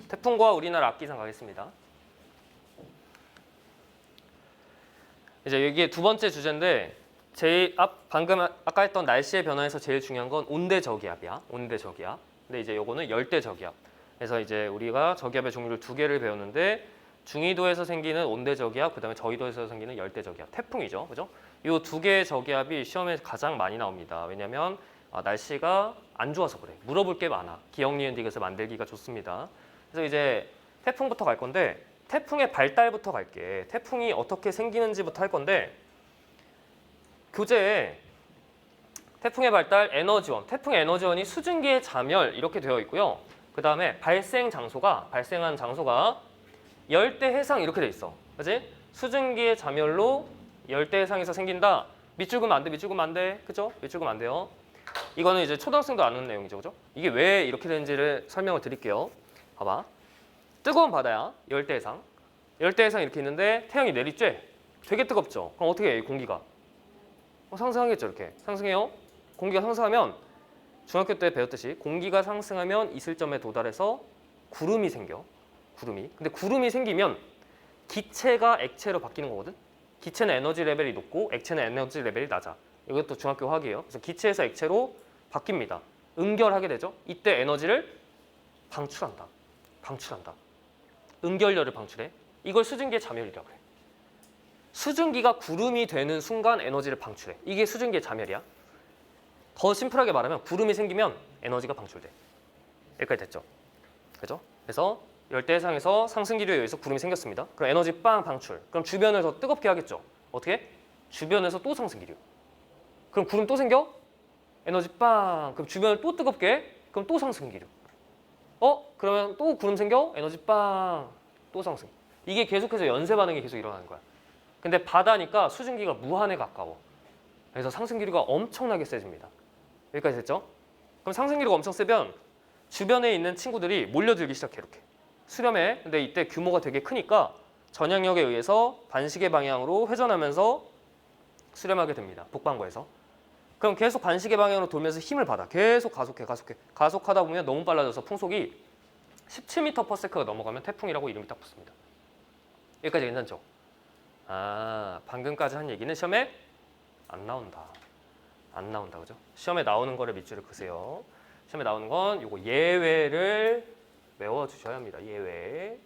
태풍과 우리나라 악기상 가겠습니다. 이제 이게 두 번째 주제인데 방금 아까 했던 날씨의 변화에서 제일 중요한 건 온대저기압이야. 온대저기압. 근데 이제 요거는 열대저기압. 그래서 이제 우리가 저기압의 종류를 두 개를 배웠는데 중위도에서 생기는 온대저기압, 그다음에 저위도에서 생기는 열대저기압, 태풍이죠, 그죠? 이 두 개의 저기압이 시험에 가장 많이 나옵니다. 왜냐하면 날씨가 안 좋아서 그래. 물어볼 게 많아. 기억, 니은, 디귿을 만들기가 좋습니다. 그래서 이제 태풍부터 갈 건데 태풍의 발달부터 갈게. 태풍이 어떻게 생기는지부터 할 건데 교재에 태풍의 발달 에너지원, 태풍의 에너지원이 수증기의 자멸 이렇게 되어 있고요. 그 다음에 발생한 장소가 열대 해상 이렇게 돼 있어. 그지? 수증기의 자멸로 열대 해상에서 생긴다. 밑줄 그으면 안 돼, 밑줄 그으면 안 돼. 그죠? 밑줄 그으면 안 돼요. 이거는 이제 초등학생도 아는 내용이죠, 그죠? 이게 왜 이렇게 되는지를 설명을 드릴게요. 봐봐. 뜨거운 바다야, 열대 해상. 열대 해상 이렇게 있는데 태양이 내리쬐. 되게 뜨겁죠? 그럼 어떻게 해, 공기가? 상승하겠죠, 이렇게. 상승해요. 공기가 상승하면 중학교 때 배웠듯이 공기가 상승하면 이슬점에 도달해서 구름이 생겨. 구름이. 근데 구름이 생기면 기체가 액체로 바뀌는 거거든. 기체는 에너지 레벨이 높고 액체는 에너지 레벨이 낮아. 이것도 중학교 화학이에요. 그래서 기체에서 액체로 바뀝니다. 응결하게 되죠. 이때 에너지를 방출한다. 응결열을 방출해. 이걸 수증기의 자멸이라고 해. 수증기가 구름이 되는 순간 에너지를 방출해. 이게 수증기의 자멸이야. 더 심플하게 말하면 구름이 생기면 에너지가 방출돼. 여기까지 됐죠? 그죠? 그래서 열대해상에서 상승기류에 의해서 구름이 생겼습니다. 그럼 에너지 빵 방출. 그럼 주변을 더 뜨겁게 하겠죠? 어떻게? 주변에서 또 상승기류. 그럼 구름 또 생겨? 에너지 빵. 그럼 주변을 또 뜨겁게 해? 그럼 또 상승기류. 그러면 또 구름 생겨? 에너지 빵. 또 상승. 이게 계속해서 연쇄 반응이 계속 일어나는 거야. 근데 바다니까 수증기가 무한에 가까워. 그래서 상승기류가 엄청나게 세집니다. 여기까지 됐죠? 그럼 상승기류가 엄청 세면 주변에 있는 친구들이 몰려들기 시작해, 이렇게. 수렴해. 근데 이때 규모가 되게 크니까 전향력에 의해서 반시계 방향으로 회전하면서 수렴하게 됩니다. 북반구에서. 그럼 계속 반시계 방향으로 돌면서 힘을 받아. 계속 가속해. 가속하다 보면 너무 빨라져서 풍속이 17m/s가 넘어가면 태풍이라고 이름이 딱 붙습니다. 여기까지 괜찮죠? 방금까지 한 얘기는 시험에 안 나온다. 그죠? 시험에 나오는 거를 밑줄을 그으세요. 시험에 나오는 건 요거 예외를 외워주셔야 합니다. 예외.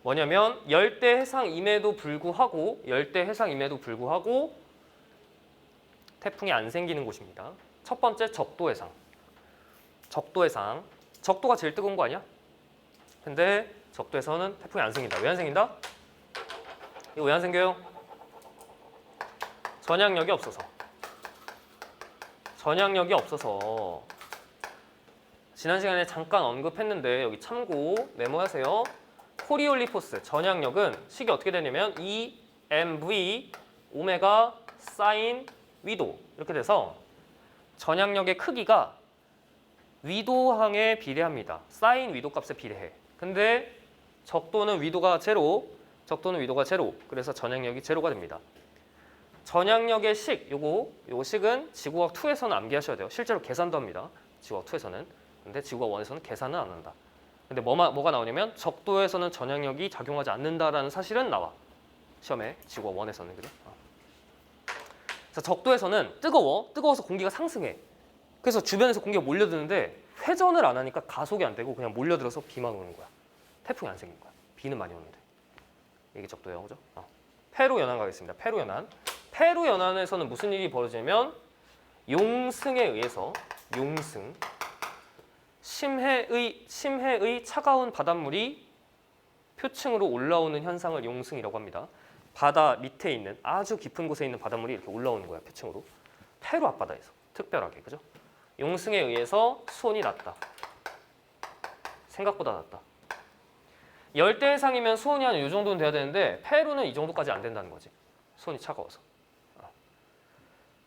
뭐냐면 열대 해상임에도 불구하고 태풍이 안 생기는 곳입니다. 첫 번째 적도해상. 적도가 제일 뜨거운 거 아니야? 근데 적도에서는 태풍이 안 생긴다. 왜 안 생긴다? 이거 왜 안 생겨요? 전향력이 없어서. 지난 시간에 잠깐 언급했는데 여기 참고 메모하세요. 코리올리포스 전향력은 식이 어떻게 되냐면 EMV 오메가 사인 위도 이렇게 돼서 전향력의 크기가 위도항에 비례합니다. 사인 위도 값에 비례해. 근데 적도는 위도가 제로. 그래서 전향력이 제로가 됩니다. 전향력의 식, 요거 식은 지구과학 2에서는 암기하셔야 돼요. 실제로 계산도 합니다. 지구과학 2에서는. 근데 지구과학 1에서는 계산은 안 한다. 근데 뭐가 나오냐면 적도에서는 전향력이 작용하지 않는다라는 사실은 나와. 시험에 지구과학 1에서는. 그죠? 그래서 적도에서는 뜨거워서 공기가 상승해. 그래서 주변에서 공기가 몰려드는데 회전을 안 하니까 가속이 안 되고 그냥 몰려들어서 비만 오는 거야. 태풍이 안 생긴 거야. 비는 많이 오는데. 이게 적도예요. 그죠? 페루 연안 가겠습니다. 페루 연안에서는 무슨 일이 벌어지냐면 용승에 의해서 심해의 차가운 바닷물이 표층으로 올라오는 현상을 용승이라고 합니다. 바다 밑에 있는 아주 깊은 곳에 있는 바닷물이 이렇게 올라오는 거야, 표층으로. 페루 앞바다에서 특별하게. 그죠? 용승에 의해서 수온이 낮다. 생각보다 낮다. 열대해상이면 수온이 한 이 정도는 돼야 되는데 페루는 이 정도까지 안 된다는 거지. 수온이 차가워서.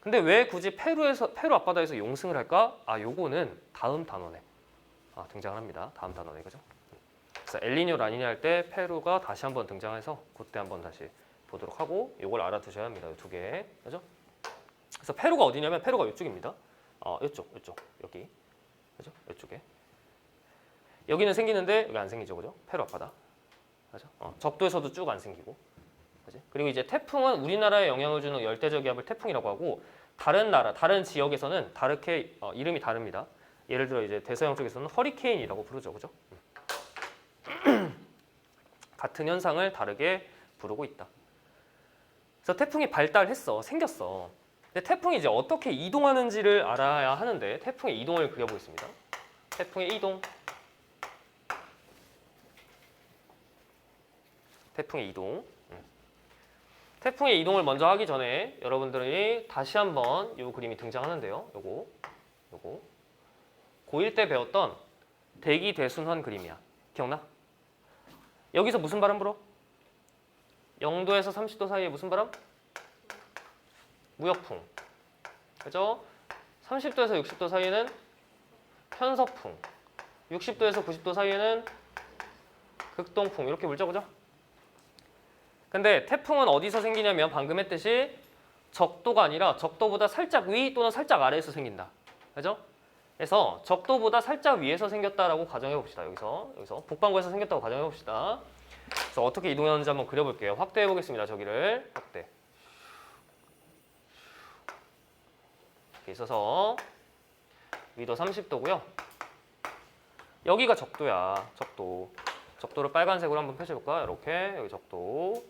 근데 왜 굳이 페루 앞바다에서 용승을 할까? 요거는 다음 단원에 등장을 합니다. 다음 단원에. 그죠? 그래서 엘니뇨 라니냐 할 때 페루가 다시 한번 등장해서 그때 한번 다시 보도록 하고 이걸 알아두셔야 합니다. 이 두 개. 그죠? 그래서 페루가 어디냐면 페루가 이쪽입니다. 이쪽 여기. 그죠? 이쪽에. 여기는 생기는데 여기 안 생기죠, 그죠? 페루 앞바다. 그죠? 적도에서도 쭉 안 생기고. 그지? 그리고 이제 태풍은 우리나라에 영향을 주는 열대적 기압을 태풍이라고 하고 다른 나라, 다른 지역에서는 다르게 이름이 다릅니다. 예를 들어 이제 대서양 쪽에서는 허리케인이라고 부르죠, 그죠? 같은 현상을 다르게 부르고 있다. 그래서 태풍이 발달했어, 생겼어. 근데 태풍이 이제 어떻게 이동하는지를 알아야 하는데 태풍의 이동을 그려보겠습니다. 태풍의 이동. 태풍의 이동. 태풍의 이동을 먼저 하기 전에 여러분들이 다시 한번 이 그림이 등장하는데요. 요거 고1 때 배웠던 대기 대순환 그림이야. 기억나? 여기서 무슨 바람 불어? 0도에서 30도 사이에 무슨 바람? 무역풍. 그죠? 30도에서 60도 사이에는 편서풍. 60도에서 90도 사이에는 극동풍. 이렇게 불죠, 그죠? 근데 태풍은 어디서 생기냐면 방금 했듯이 적도가 아니라 적도보다 살짝 위 또는 살짝 아래에서 생긴다. 그죠? 그래서 적도보다 살짝 위에서 생겼다라고 가정해 봅시다. 여기서 북반구에서 생겼다고 가정해 봅시다. 그래서 어떻게 이동하는지 한번 그려볼게요. 확대해 보겠습니다. 저기를 확대. 이렇게 있어서 위도 30도고요. 여기가 적도야. 적도를 빨간색으로 한번 펼쳐볼까? 이렇게 여기 적도.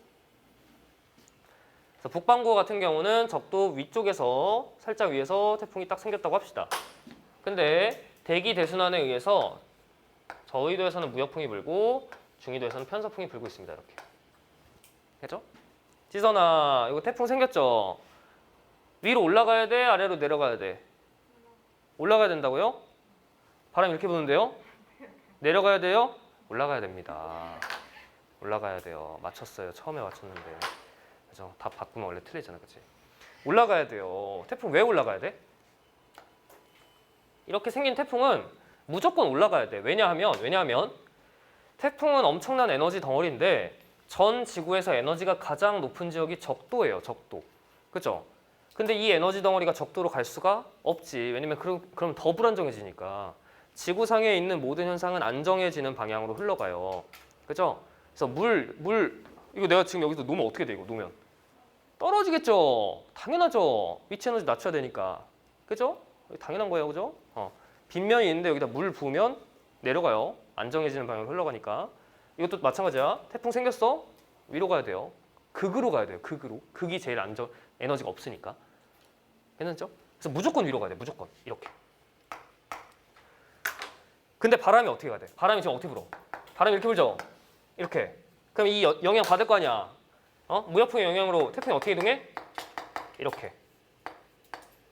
그래서 북반구 같은 경우는 적도 위쪽에서 살짝 위에서 태풍이 딱 생겼다고 합시다. 근데 대기 대순환에 의해서 저위도에서는 무역풍이 불고 중위도에서는 편서풍이 불고 있습니다. 이렇게. 됐죠? 지선아, 이거 태풍 생겼죠? 위로 올라가야 돼? 아래로 내려가야 돼? 올라가야 된다고요? 바람 이렇게 부는데요? 내려가야 돼요? 올라가야 됩니다. 올라가야 돼요. 맞췄어요. 처음에 맞췄는데. 그죠? 답 바꾸면 원래 틀리잖아. 그치? 올라가야 돼요. 태풍 왜 올라가야 돼? 이렇게 생긴 태풍은 무조건 올라가야 돼. 왜냐하면 태풍은 엄청난 에너지 덩어리인데 전 지구에서 에너지가 가장 높은 지역이 적도예요. 적도. 그죠? 근데 이 에너지 덩어리가 적도로 갈 수가 없지. 왜냐면 그럼 더 불안정해지니까. 지구상에 있는 모든 현상은 안정해지는 방향으로 흘러가요. 그죠? 그래서 이거 내가 지금 여기서 놓으면 어떻게 돼, 이거 놓으면? 떨어지겠죠? 당연하죠. 위치 에너지 낮춰야 되니까. 그죠? 당연한 거예요. 그죠? 빗면이 있는데 여기다 물 부으면 내려가요. 안정해지는 방향으로 흘러가니까. 이것도 마찬가지야. 태풍 생겼어? 위로 가야 돼요. 극으로 가야 돼요. 극으로. 극이 제일 에너지가 없으니까. 괜찮죠? 그래서 무조건 위로 가야 돼. 무조건. 이렇게. 근데 바람이 어떻게 가야 돼? 바람이 지금 어떻게 불어? 바람이 이렇게 불죠? 이렇게. 그럼 이 영향 받을 거 아니야? 무역풍의 영향으로 태풍이 어떻게 이동해? 이렇게.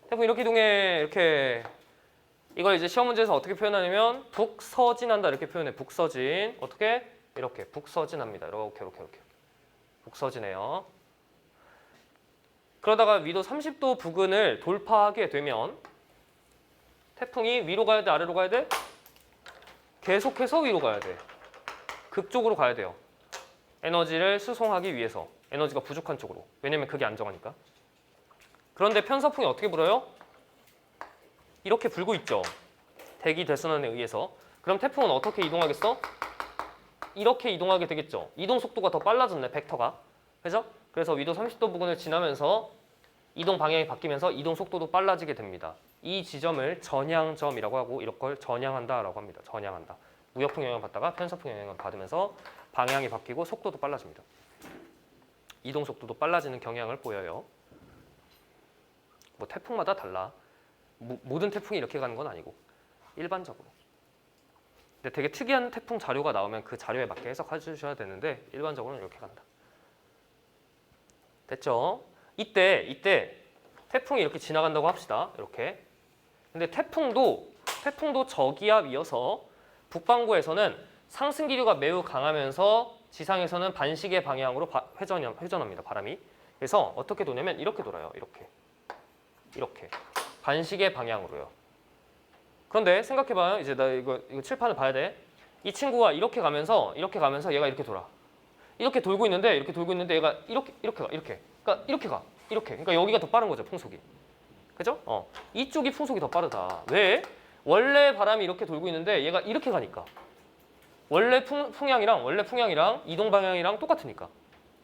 태풍이 이렇게 이동해. 이렇게. 이걸 이제 시험 문제에서 어떻게 표현하냐면 북서진한다 이렇게 표현해. 북서진. 어떻게? 이렇게. 북서진합니다. 이렇게. 북서진해요. 그러다가 위도 30도 부근을 돌파하게 되면 태풍이 위로 가야 돼? 아래로 가야 돼? 계속해서 위로 가야 돼. 극쪽으로 가야 돼요. 에너지를 수송하기 위해서. 에너지가 부족한 쪽으로. 왜냐면 그게 안정하니까. 그런데 편서풍이 어떻게 불어요? 이렇게 불고 있죠. 대기 대순환에 의해서. 그럼 태풍은 어떻게 이동하겠어? 이렇게 이동하게 되겠죠. 이동 속도가 더 빨라졌네, 벡터가. 그죠? 그래서 위도 30도 부근을 지나면서 이동 방향이 바뀌면서 이동 속도도 빨라지게 됩니다. 이 지점을 전향점이라고 하고 이걸 전향한다라고 합니다. 전향한다. 무역풍 영향을 받다가 편서풍 영향을 받으면서 방향이 바뀌고 속도도 빨라집니다. 이동 속도도 빨라지는 경향을 보여요. 뭐 태풍마다 달라. 모든 태풍이 이렇게 가는 건 아니고 일반적으로. 근데 되게 특이한 태풍 자료가 나오면 그 자료에 맞게 해석해 주셔야 되는데 일반적으로는 이렇게 간다. 됐죠? 이때 태풍이 이렇게 지나간다고 합시다. 이렇게. 근데 태풍도 저기압이어서 북반구에서는 상승 기류가 매우 강하면서 지상에서는 반시계 방향으로 회전합니다. 바람이. 그래서 어떻게 도냐면 이렇게 돌아요. 이렇게. 반시계 방향으로요. 그런데 생각해봐요. 이제 나 이거 칠판을 봐야 돼. 이 친구가 이렇게 가면서 얘가 이렇게 돌아. 이렇게 돌고 있는데 얘가 이렇게 가. 그러니까 여기가 더 빠른 거죠, 풍속이. 그죠? 이쪽이 풍속이 더 빠르다. 왜? 원래 바람이 이렇게 돌고 있는데 얘가 이렇게 가니까 원래 풍향이랑 이동 방향이랑 똑같으니까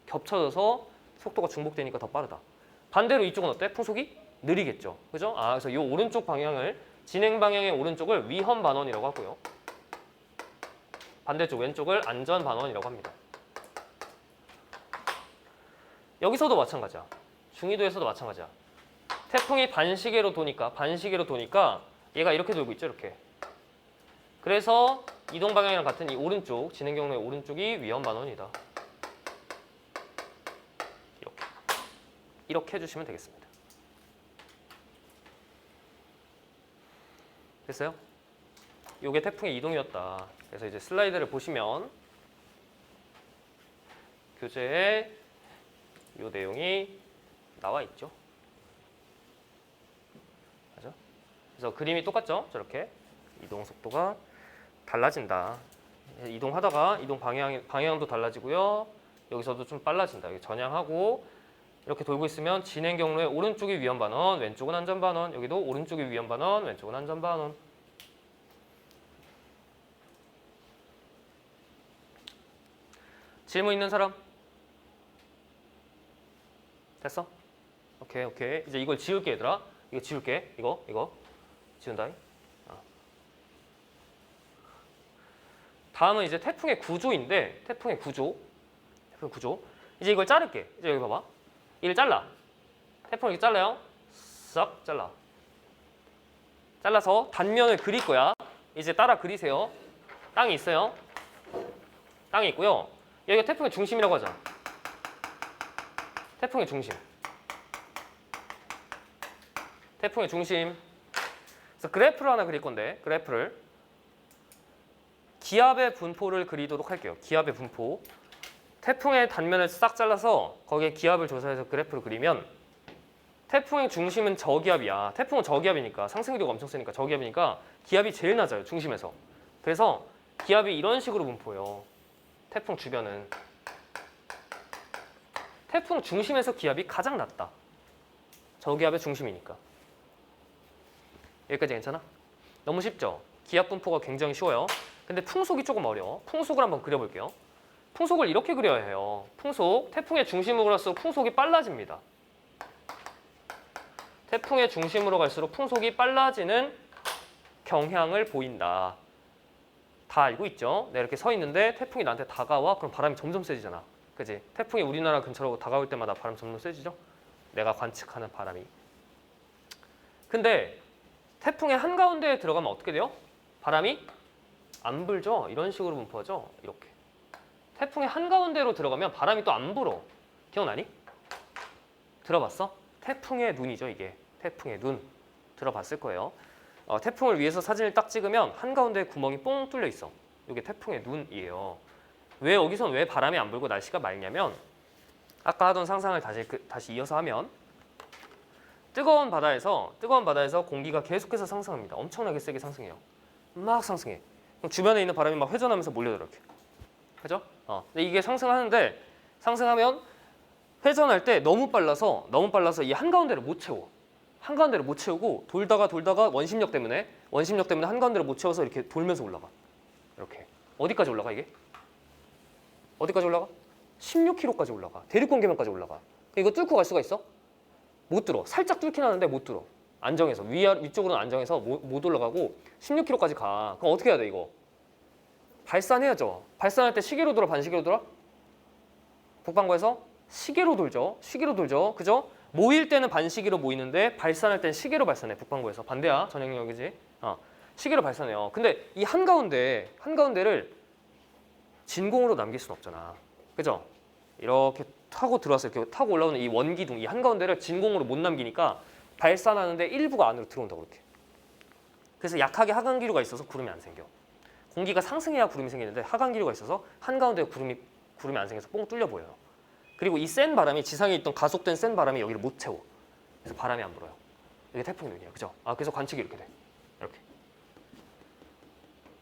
겹쳐져서 속도가 중복되니까 더 빠르다. 반대로 이쪽은 어때? 풍속이 느리겠죠. 그죠? 그래서 이 오른쪽 방향을 진행 방향의 오른쪽을 위험 반원이라고 하고요. 반대쪽 왼쪽을 안전 반원이라고 합니다. 여기서도 마찬가지야. 중위도에서도 마찬가지야. 태풍이 반시계로 도니까 얘가 이렇게 돌고 있죠. 이렇게. 그래서 이동 방향이랑 같은 이 오른쪽, 진행 경로의 오른쪽이 위험 반원이다. 이렇게 해주시면 되겠습니다. 됐어요? 요게 태풍의 이동이었다. 그래서 이제 슬라이드를 보시면 교재에 요 내용이 나와 있죠. 맞아? 그래서 그림이 똑같죠? 저렇게 이동 속도가 달라진다. 이동하다가 이동 방향도 달라지고요. 여기서도 좀 빨라진다. 여기 전향하고 이렇게 돌고 있으면 진행 경로의 오른쪽이 위험 반원, 왼쪽은 안전 반원. 여기도 오른쪽이 위험 반원, 왼쪽은 안전 반원. 질문 있는 사람? 됐어? 오케이. 이제 이걸 지울게 얘들아. 이거 지울게. 이거 지운다. 다음은 이제 태풍의 구조인데 태풍의 구조. 이제 이걸 자를게. 이제 여기 봐봐. 이를 잘라. 태풍을 이렇게 잘라요. 싹 잘라. 잘라서 단면을 그릴 거야. 이제 따라 그리세요. 땅이 있어요. 땅이 있고요. 여기가 태풍의 중심이라고 하자. 태풍의 중심. 그래서 그래프를 하나 그릴 건데 그래프를 기압의 분포를 그리도록 할게요. 기압의 분포. 태풍의 단면을 싹 잘라서 거기에 기압을 조사해서 그래프를 그리면 태풍의 중심은 저기압이야. 태풍은 저기압이니까 상승기류가 엄청 세니까 저기압이니까 기압이 제일 낮아요. 중심에서. 그래서 기압이 이런 식으로 분포해요. 태풍 주변은. 태풍 중심에서 기압이 가장 낮다. 저기압의 중심이니까. 여기까지 괜찮아? 너무 쉽죠? 기압 분포가 굉장히 쉬워요. 근데 풍속이 조금 어려워. 풍속을 한번 그려볼게요. 풍속을 이렇게 그려야 해요. 풍속, 태풍의 중심으로 갈수록 풍속이 빨라집니다. 태풍의 중심으로 갈수록 풍속이 빨라지는 경향을 보인다. 다 알고 있죠? 내가 이렇게 서 있는데 태풍이 나한테 다가와? 그럼 바람이 점점 세지잖아. 그지? 태풍이 우리나라 근처로 다가올 때마다 바람 점점 세지죠? 내가 관측하는 바람이. 근데 태풍의 한가운데에 들어가면 어떻게 돼요? 바람이 안 불죠? 이런 식으로 분포하죠? 이렇게. 태풍의 한가운데로 들어가면 바람이 또 안 불어. 기억나니? 들어봤어? 태풍의 눈이죠, 이게. 태풍의 눈. 들어봤을 거예요. 태풍을 위해서 사진을 딱 찍으면 한가운데 구멍이 뽕 뚫려 있어. 이게 태풍의 눈이에요. 왜 여기선 왜 바람이 안 불고 날씨가 맑냐면 아까 하던 상상을 다시 이어서 하면 뜨거운 바다에서 공기가 계속해서 상승합니다. 엄청나게 세게 상승해요. 막 상승해. 그럼 주변에 있는 바람이 막 회전하면서 몰려들어 이렇게. 그죠? 근데 이게 상승하면 회전할 때 너무 빨라서 이 한가운데를 못 채워. 한가운데를 못 채우고 돌다가 원심력 때문에 한가운데를 못 채워서 이렇게 돌면서 올라가. 이렇게. 어디까지 올라가 이게? 어디까지 올라가? 16km까지 올라가. 대륙 경계면까지 올라가. 이거 뚫고 갈 수가 있어? 못 뚫어. 살짝 뚫긴 하는데 못 뚫어. 안정해서 위쪽으로는 안정해서 못 올라가고 16km까지 가. 그럼 어떻게 해야 돼 이거? 발산해야죠. 발산할 때 시계로 돌아 반시계로 돌아? 북반구에서 시계로 돌죠. 그죠? 모일 때는 반시계로 모이는데 발산할 때는 시계로 발산해. 북반구에서. 반대야. 전형력이지. 시계로 발산해요. 근데 이 한가운데를 진공으로 남길 수는 없잖아. 그죠? 이렇게 타고 들어와서 이렇게 타고 올라오는 이 원기둥, 이 한가운데를 진공으로 못 남기니까 발산하는데 일부가 안으로 들어온다고 이렇게. 그래서 약하게 하강기류가 있어서 구름이 안 생겨. 공기가 상승해야 구름이 생기는데 하강기류가 있어서 한가운데 구름이 안 생겨서 뽕 뚫려 보여요. 그리고 이 센 바람이 지상에 있던 가속된 센 바람이 여기를 못 채워. 그래서 바람이 안 불어요. 이게 태풍의 눈이에요. 그죠? 그래서 관측이 이렇게 돼. 이렇게.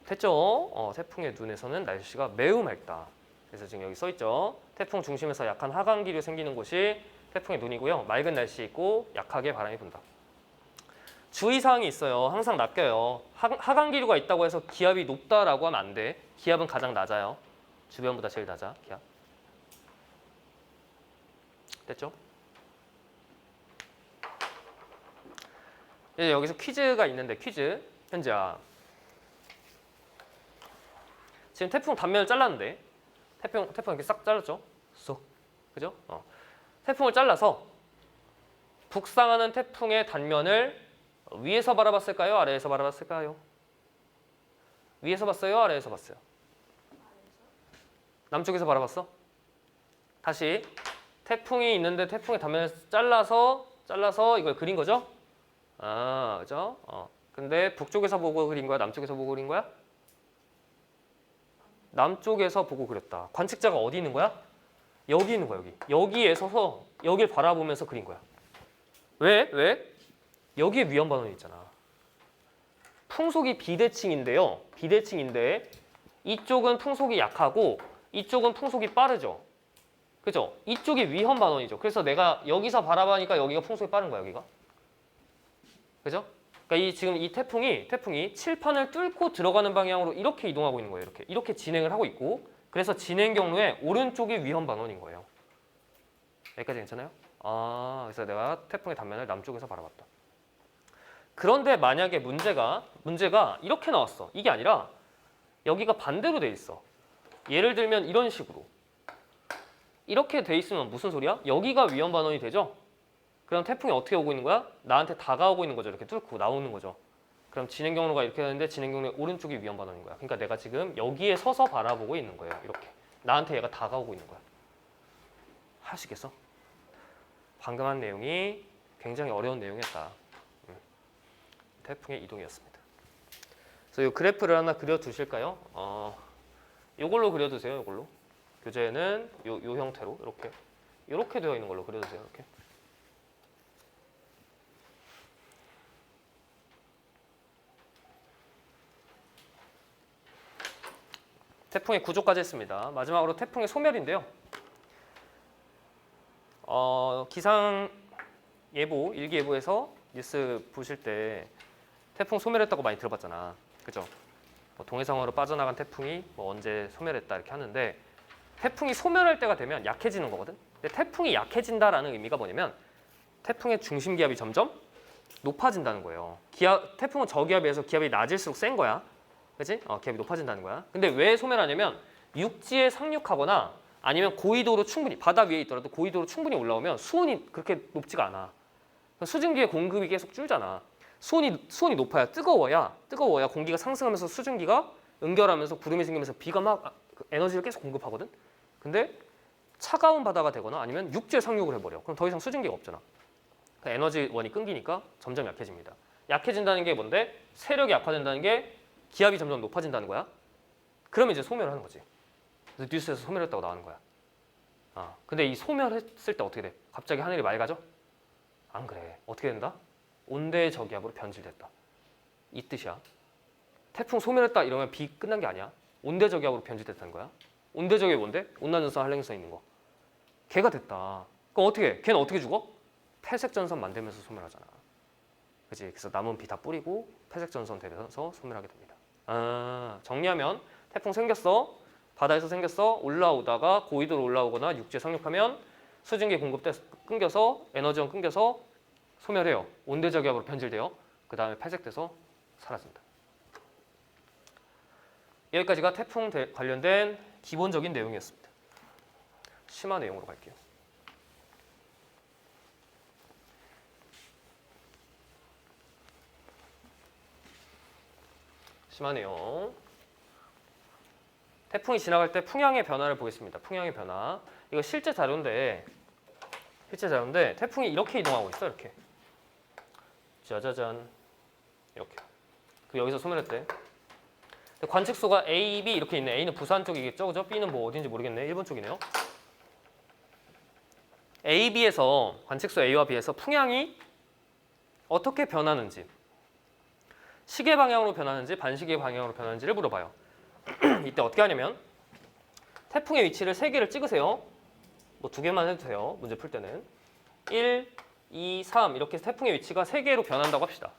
됐죠? 태풍의 눈에서는 날씨가 매우 맑다. 그래서 지금 여기 써 있죠. 태풍 중심에서 약한 하강기류 생기는 곳이 태풍의 눈이고요. 맑은 날씨 있고 약하게 바람이 분다. 주의사항이 있어요. 항상 낚여요. 하강 기류가 있다고 해서 기압이 높다라고 하면 안 돼. 기압은 가장 낮아요. 주변보다 제일 낮아, 기압. 됐죠? 이제 여기서 퀴즈가 있는데 퀴즈. 현재야. 지금 태풍 단면을 잘랐는데 태풍 이렇게 싹 잘랐죠? 쏙. 그죠? 태풍을 잘라서 북상하는 태풍의 단면을 위에서 바라봤을까요? 아래에서 바라봤을까요? 위에서 봤어요? 아래에서 봤어요? 남쪽에서 바라봤어? 다시 태풍이 있는데 태풍의 단면을 잘라서 이걸 그린 거죠? 아, 그죠? 근데 북쪽에서 보고 그린 거야? 남쪽에서 보고 그린 거야? 남쪽에서 보고 그렸다. 관측자가 어디 있는 거야? 여기 있는 거야, 여기. 여기에 서서 여길 바라보면서 그린 거야. 왜? 여기에 위험 반원이 있잖아. 풍속이 비대칭인데요. 비대칭인데 이쪽은 풍속이 약하고 이쪽은 풍속이 빠르죠. 그죠? 이쪽이 위험 반원이죠. 그래서 내가 여기서 바라보니까 여기가 풍속이 빠른 거야, 여기가. 그죠? 그러니까 지금 이 태풍이 칠판을 뚫고 들어가는 방향으로 이렇게 이동하고 있는 거예요. 이렇게 진행을 하고 있고, 그래서 진행 경로에 오른쪽이 위험 반원인 거예요. 여기까지 괜찮아요? 그래서 내가 태풍의 단면을 남쪽에서 바라봤다. 그런데 만약에 문제가 이렇게 나왔어. 이게 아니라 여기가 반대로 돼 있어. 예를 들면 이런 식으로. 이렇게 돼 있으면 무슨 소리야? 여기가 위험 반원이 되죠? 그럼 태풍이 어떻게 오고 있는 거야? 나한테 다가오고 있는 거죠. 이렇게 뚫고 나오는 거죠. 그럼 진행 경로가 이렇게 되는데 진행 경로의 오른쪽이 위험 반원인 거야. 그러니까 내가 지금 여기에 서서 바라보고 있는 거예요. 이렇게. 나한테 얘가 다가오고 있는 거야. 할 수 있겠어? 방금 한 내용이 굉장히 어려운 내용이었다. 태풍의 이동이었습니다. 그래서 이 그래프를 하나 그려두실까요? 이걸로 그려두세요. 이걸로. 교재에는 요 형태로 이렇게 되어 있는 걸로 그려두세요. 이렇게. 태풍의 구조까지 했습니다. 마지막으로 태풍의 소멸인데요. 기상 예보, 일기예보에서 뉴스 보실 때 태풍 소멸했다고 많이 들어봤잖아. 그죠? 동해상으로 빠져나간 태풍이 언제 소멸했다 이렇게 하는데 태풍이 소멸할 때가 되면 약해지는 거거든. 근데 태풍이 약해진다라는 의미가 뭐냐면 태풍의 중심 기압이 점점 높아진다는 거예요. 태풍은 저기압에서 기압이 낮을수록 센 거야. 그치? 기압이 높아진다는 거야. 근데 왜 소멸하냐면 육지에 상륙하거나 아니면 고위도로 충분히 바다 위에 있더라도 고위도로 충분히 올라오면 수온이 그렇게 높지가 않아. 수증기의 공급이 계속 줄잖아. 수온이 높아야 뜨거워야 공기가 상승하면서 수증기가 응결하면서 구름이 생기면서 비가 막 에너지를 계속 공급하거든. 근데 차가운 바다가 되거나 아니면 육지에 상륙을 해버려. 그럼 더 이상 수증기가 없잖아. 그러니까 에너지원이 끊기니까 점점 약해집니다. 약해진다는 게 뭔데? 세력이 약화된다는 게 기압이 점점 높아진다는 거야. 그러면 이제 소멸을 하는 거지. 그래서 뉴스에서 소멸했다고 나오는 거야. 근데 이 소멸했을 때 어떻게 돼? 갑자기 하늘이 맑아져? 안 그래. 어떻게 된다? 온대저기압으로 변질됐다. 이 뜻이야. 태풍 소멸했다 이러면 비 끝난 게 아니야. 온대저기압으로 변질됐다는 거야. 온대저기압이 뭔데? 온난전선, 한랭전 있는 거. 걔가 됐다. 그럼 어떻게 해? 걔는 어떻게 죽어? 폐색전선 만들면서 소멸하잖아. 그치? 그래서 남은 비 다 뿌리고 폐색전선 되면서 소멸하게 됩니다. 정리하면 태풍 생겼어. 바다에서 생겼어. 올라오다가 고위도로 올라오거나 육지에 상륙하면 수증기 공급 끊겨서 에너지원 끊겨서 소멸해요. 온대저기압으로 변질돼요. 그 다음에 폐색돼서 사라진다. 여기까지가 태풍 관련된 기본적인 내용이었습니다. 심화 내용으로 갈게요. 심화 내용. 태풍이 지나갈 때 풍향의 변화를 보겠습니다. 풍향의 변화. 이거 실제 자료인데 태풍이 이렇게 이동하고 있어. 이렇게. 짜자잔. 이렇게. 그 여기서 소멸했대. 관측소가 A, B 이렇게 있네. A는 부산 쪽이겠죠. 그죠? B는 뭐 어딘지 모르겠네. 일본 쪽이네요. A, B에서 관측소 A와 B에서 풍향이 어떻게 변하는지, 시계 방향으로 변하는지 반시계 방향으로 변하는지를 물어봐요. 이때 어떻게 하냐면 태풍의 위치를 3개를 찍으세요. 뭐 2개만 해도 돼요. 문제 풀 때는 1, 2, 3 이렇게 태풍의 위치가 3개로 변한다고 합시다.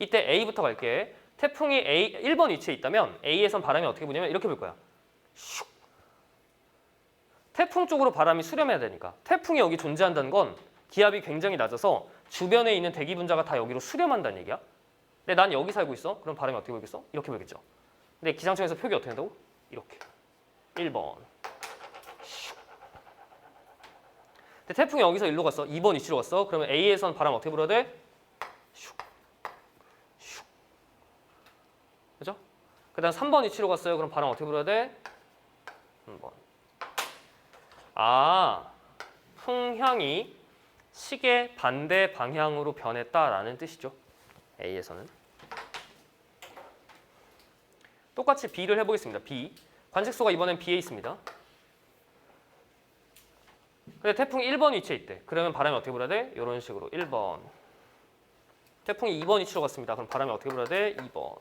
이때 A부터 갈게. 태풍이 A 1번 위치에 있다면 A에선 바람이 어떻게 부냐면 이렇게 불 거야. 슉. 태풍 쪽으로 바람이 수렴해야 되니까. 태풍이 여기 존재한다는 건 기압이 굉장히 낮아서 주변에 있는 대기 분자가 다 여기로 수렴한다는 얘기야. 근데 난 여기 살고 있어. 그럼 바람이 어떻게 불겠어? 이렇게 불겠죠. 근데 기상청에서 표기 어떻게 한다고? 이렇게. 1번. 근데 태풍이 여기서 일로 갔어. 2번 위치로 갔어. 그러면 A에선 바람 어떻게 불어야 돼? 슉. 슉. 그죠? 그 다음 3번 위치로 갔어요. 그럼 바람 어떻게 불어야 돼? 3번. 아, 풍향이 시계 반대 방향으로 변했다라는 뜻이죠. A에서는. 똑같이 B를 해보겠습니다. B. 관측소가 이번엔 B에 있습니다. 근데 태풍이 1번 위치에 있대. 그러면 바람이 어떻게 불어야 돼? 이런 식으로 1번. 태풍이 2번 위치로 갔습니다. 그럼 바람이 어떻게 불어야 돼? 2번.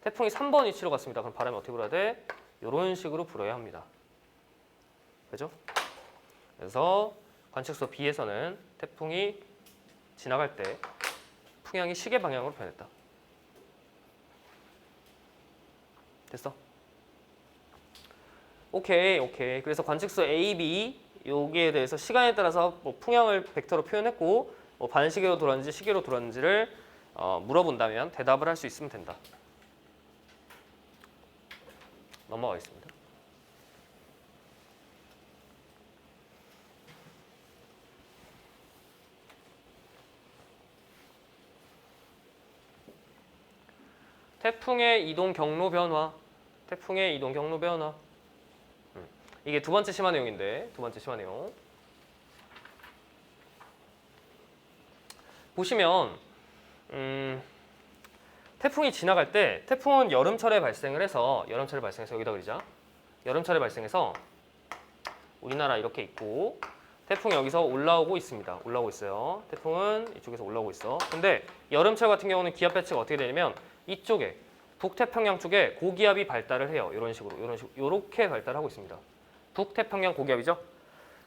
태풍이 3번 위치로 갔습니다. 그럼 바람이 어떻게 불어야 돼? 이런 식으로 불어야 합니다. 그죠? 그래서 관측소 B에서는 태풍이 지나갈 때 풍향이 시계 방향으로 변했다. 됐어? 오케이. 그래서 관측소 A, B 여기에 대해서 시간에 따라서 뭐 풍향을 벡터로 표현했고 뭐 반시계로 돌았는지 시계로 돌았는지를 물어본다면 대답을 할 수 있으면 된다. 넘어가겠습니다. 태풍의 이동 경로 변화. 태풍의 이동 경로 변화. 이게 두 번째 심화 내용인데, 두 번째 심화 내용. 보시면 태풍이 지나갈 때 태풍은 여름철에 발생을 해서 여기다 그리자. 여름철에 발생해서 우리나라 이렇게 있고 태풍이 여기서 올라오고 있습니다. 올라오고 있어요. 태풍은 이쪽에서 올라오고 있어. 근데 여름철 같은 경우는 기압 배치가 어떻게 되냐면 이쪽에 북태평양 쪽에 고기압이 발달을 해요. 이런 식으로 이렇게 발달하고 있습니다. 북태평양 고기압이죠.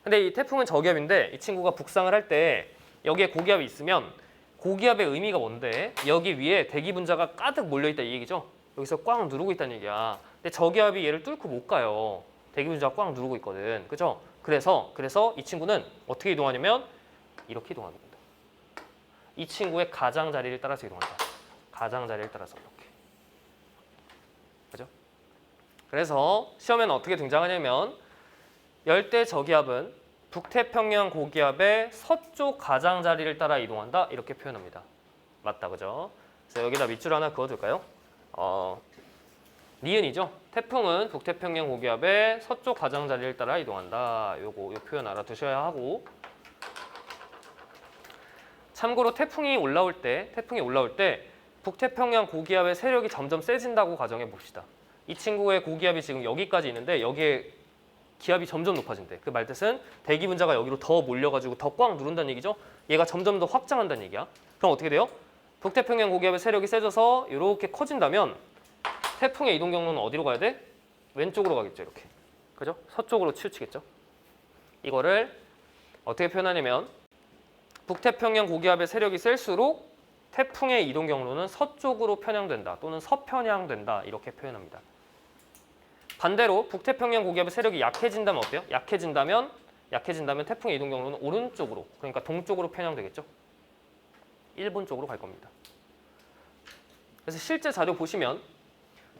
근데 이 태풍은 저기압인데 이 친구가 북상을 할 때 여기에 고기압이 있으면 고기압의 의미가 뭔데? 여기 위에 대기 분자가 가득 몰려 있다 이 얘기죠. 여기서 꽉 누르고 있다는 얘기야. 근데 저기압이 얘를 뚫고 못 가요. 대기 분자가 꽉 누르고 있거든. 그죠? 그래서 이 친구는 어떻게 이동하냐면 이렇게 이동하는 겁니다. 이 친구의 가장자리를 따라서 이동한다. 가장자리를 따라서 이렇게. 그죠? 그래서 시험에는 어떻게 등장하냐면 열대 저기압은 북태평양 고기압의 서쪽 가장자리를 따라 이동한다 이렇게 표현합니다. 맞다, 그죠? 그래서 여기다 밑줄 하나 그어둘까요? 니은이죠. 태풍은 북태평양 고기압의 서쪽 가장자리를 따라 이동한다. 요 표현 알아두셔야 하고. 참고로 태풍이 올라올 때 북태평양 고기압의 세력이 점점 세진다고 가정해 봅시다. 이 친구의 고기압이 지금 여기까지 있는데 여기에 기압이 점점 높아진대. 그 말뜻은 대기 분자가 여기로 더 몰려가지고 더 꽉 누른다는 얘기죠. 얘가 점점 더 확장한다는 얘기야. 그럼 어떻게 돼요? 북태평양 고기압의 세력이 세져서 이렇게 커진다면 태풍의 이동 경로는 어디로 가야 돼? 왼쪽으로 가겠죠. 이렇게. 그죠? 서쪽으로 치우치겠죠. 이거를 어떻게 표현하냐면 북태평양 고기압의 세력이 셀수록 태풍의 이동 경로는 서쪽으로 편향된다 또는 서편향된다 이렇게 표현합니다. 반대로 북태평양 고기압의 세력이 약해진다면 어때요? 약해진다면 태풍의 이동 경로는 오른쪽으로, 그러니까 동쪽으로 편향되겠죠. 일본 쪽으로 갈 겁니다. 그래서 실제 자료 보시면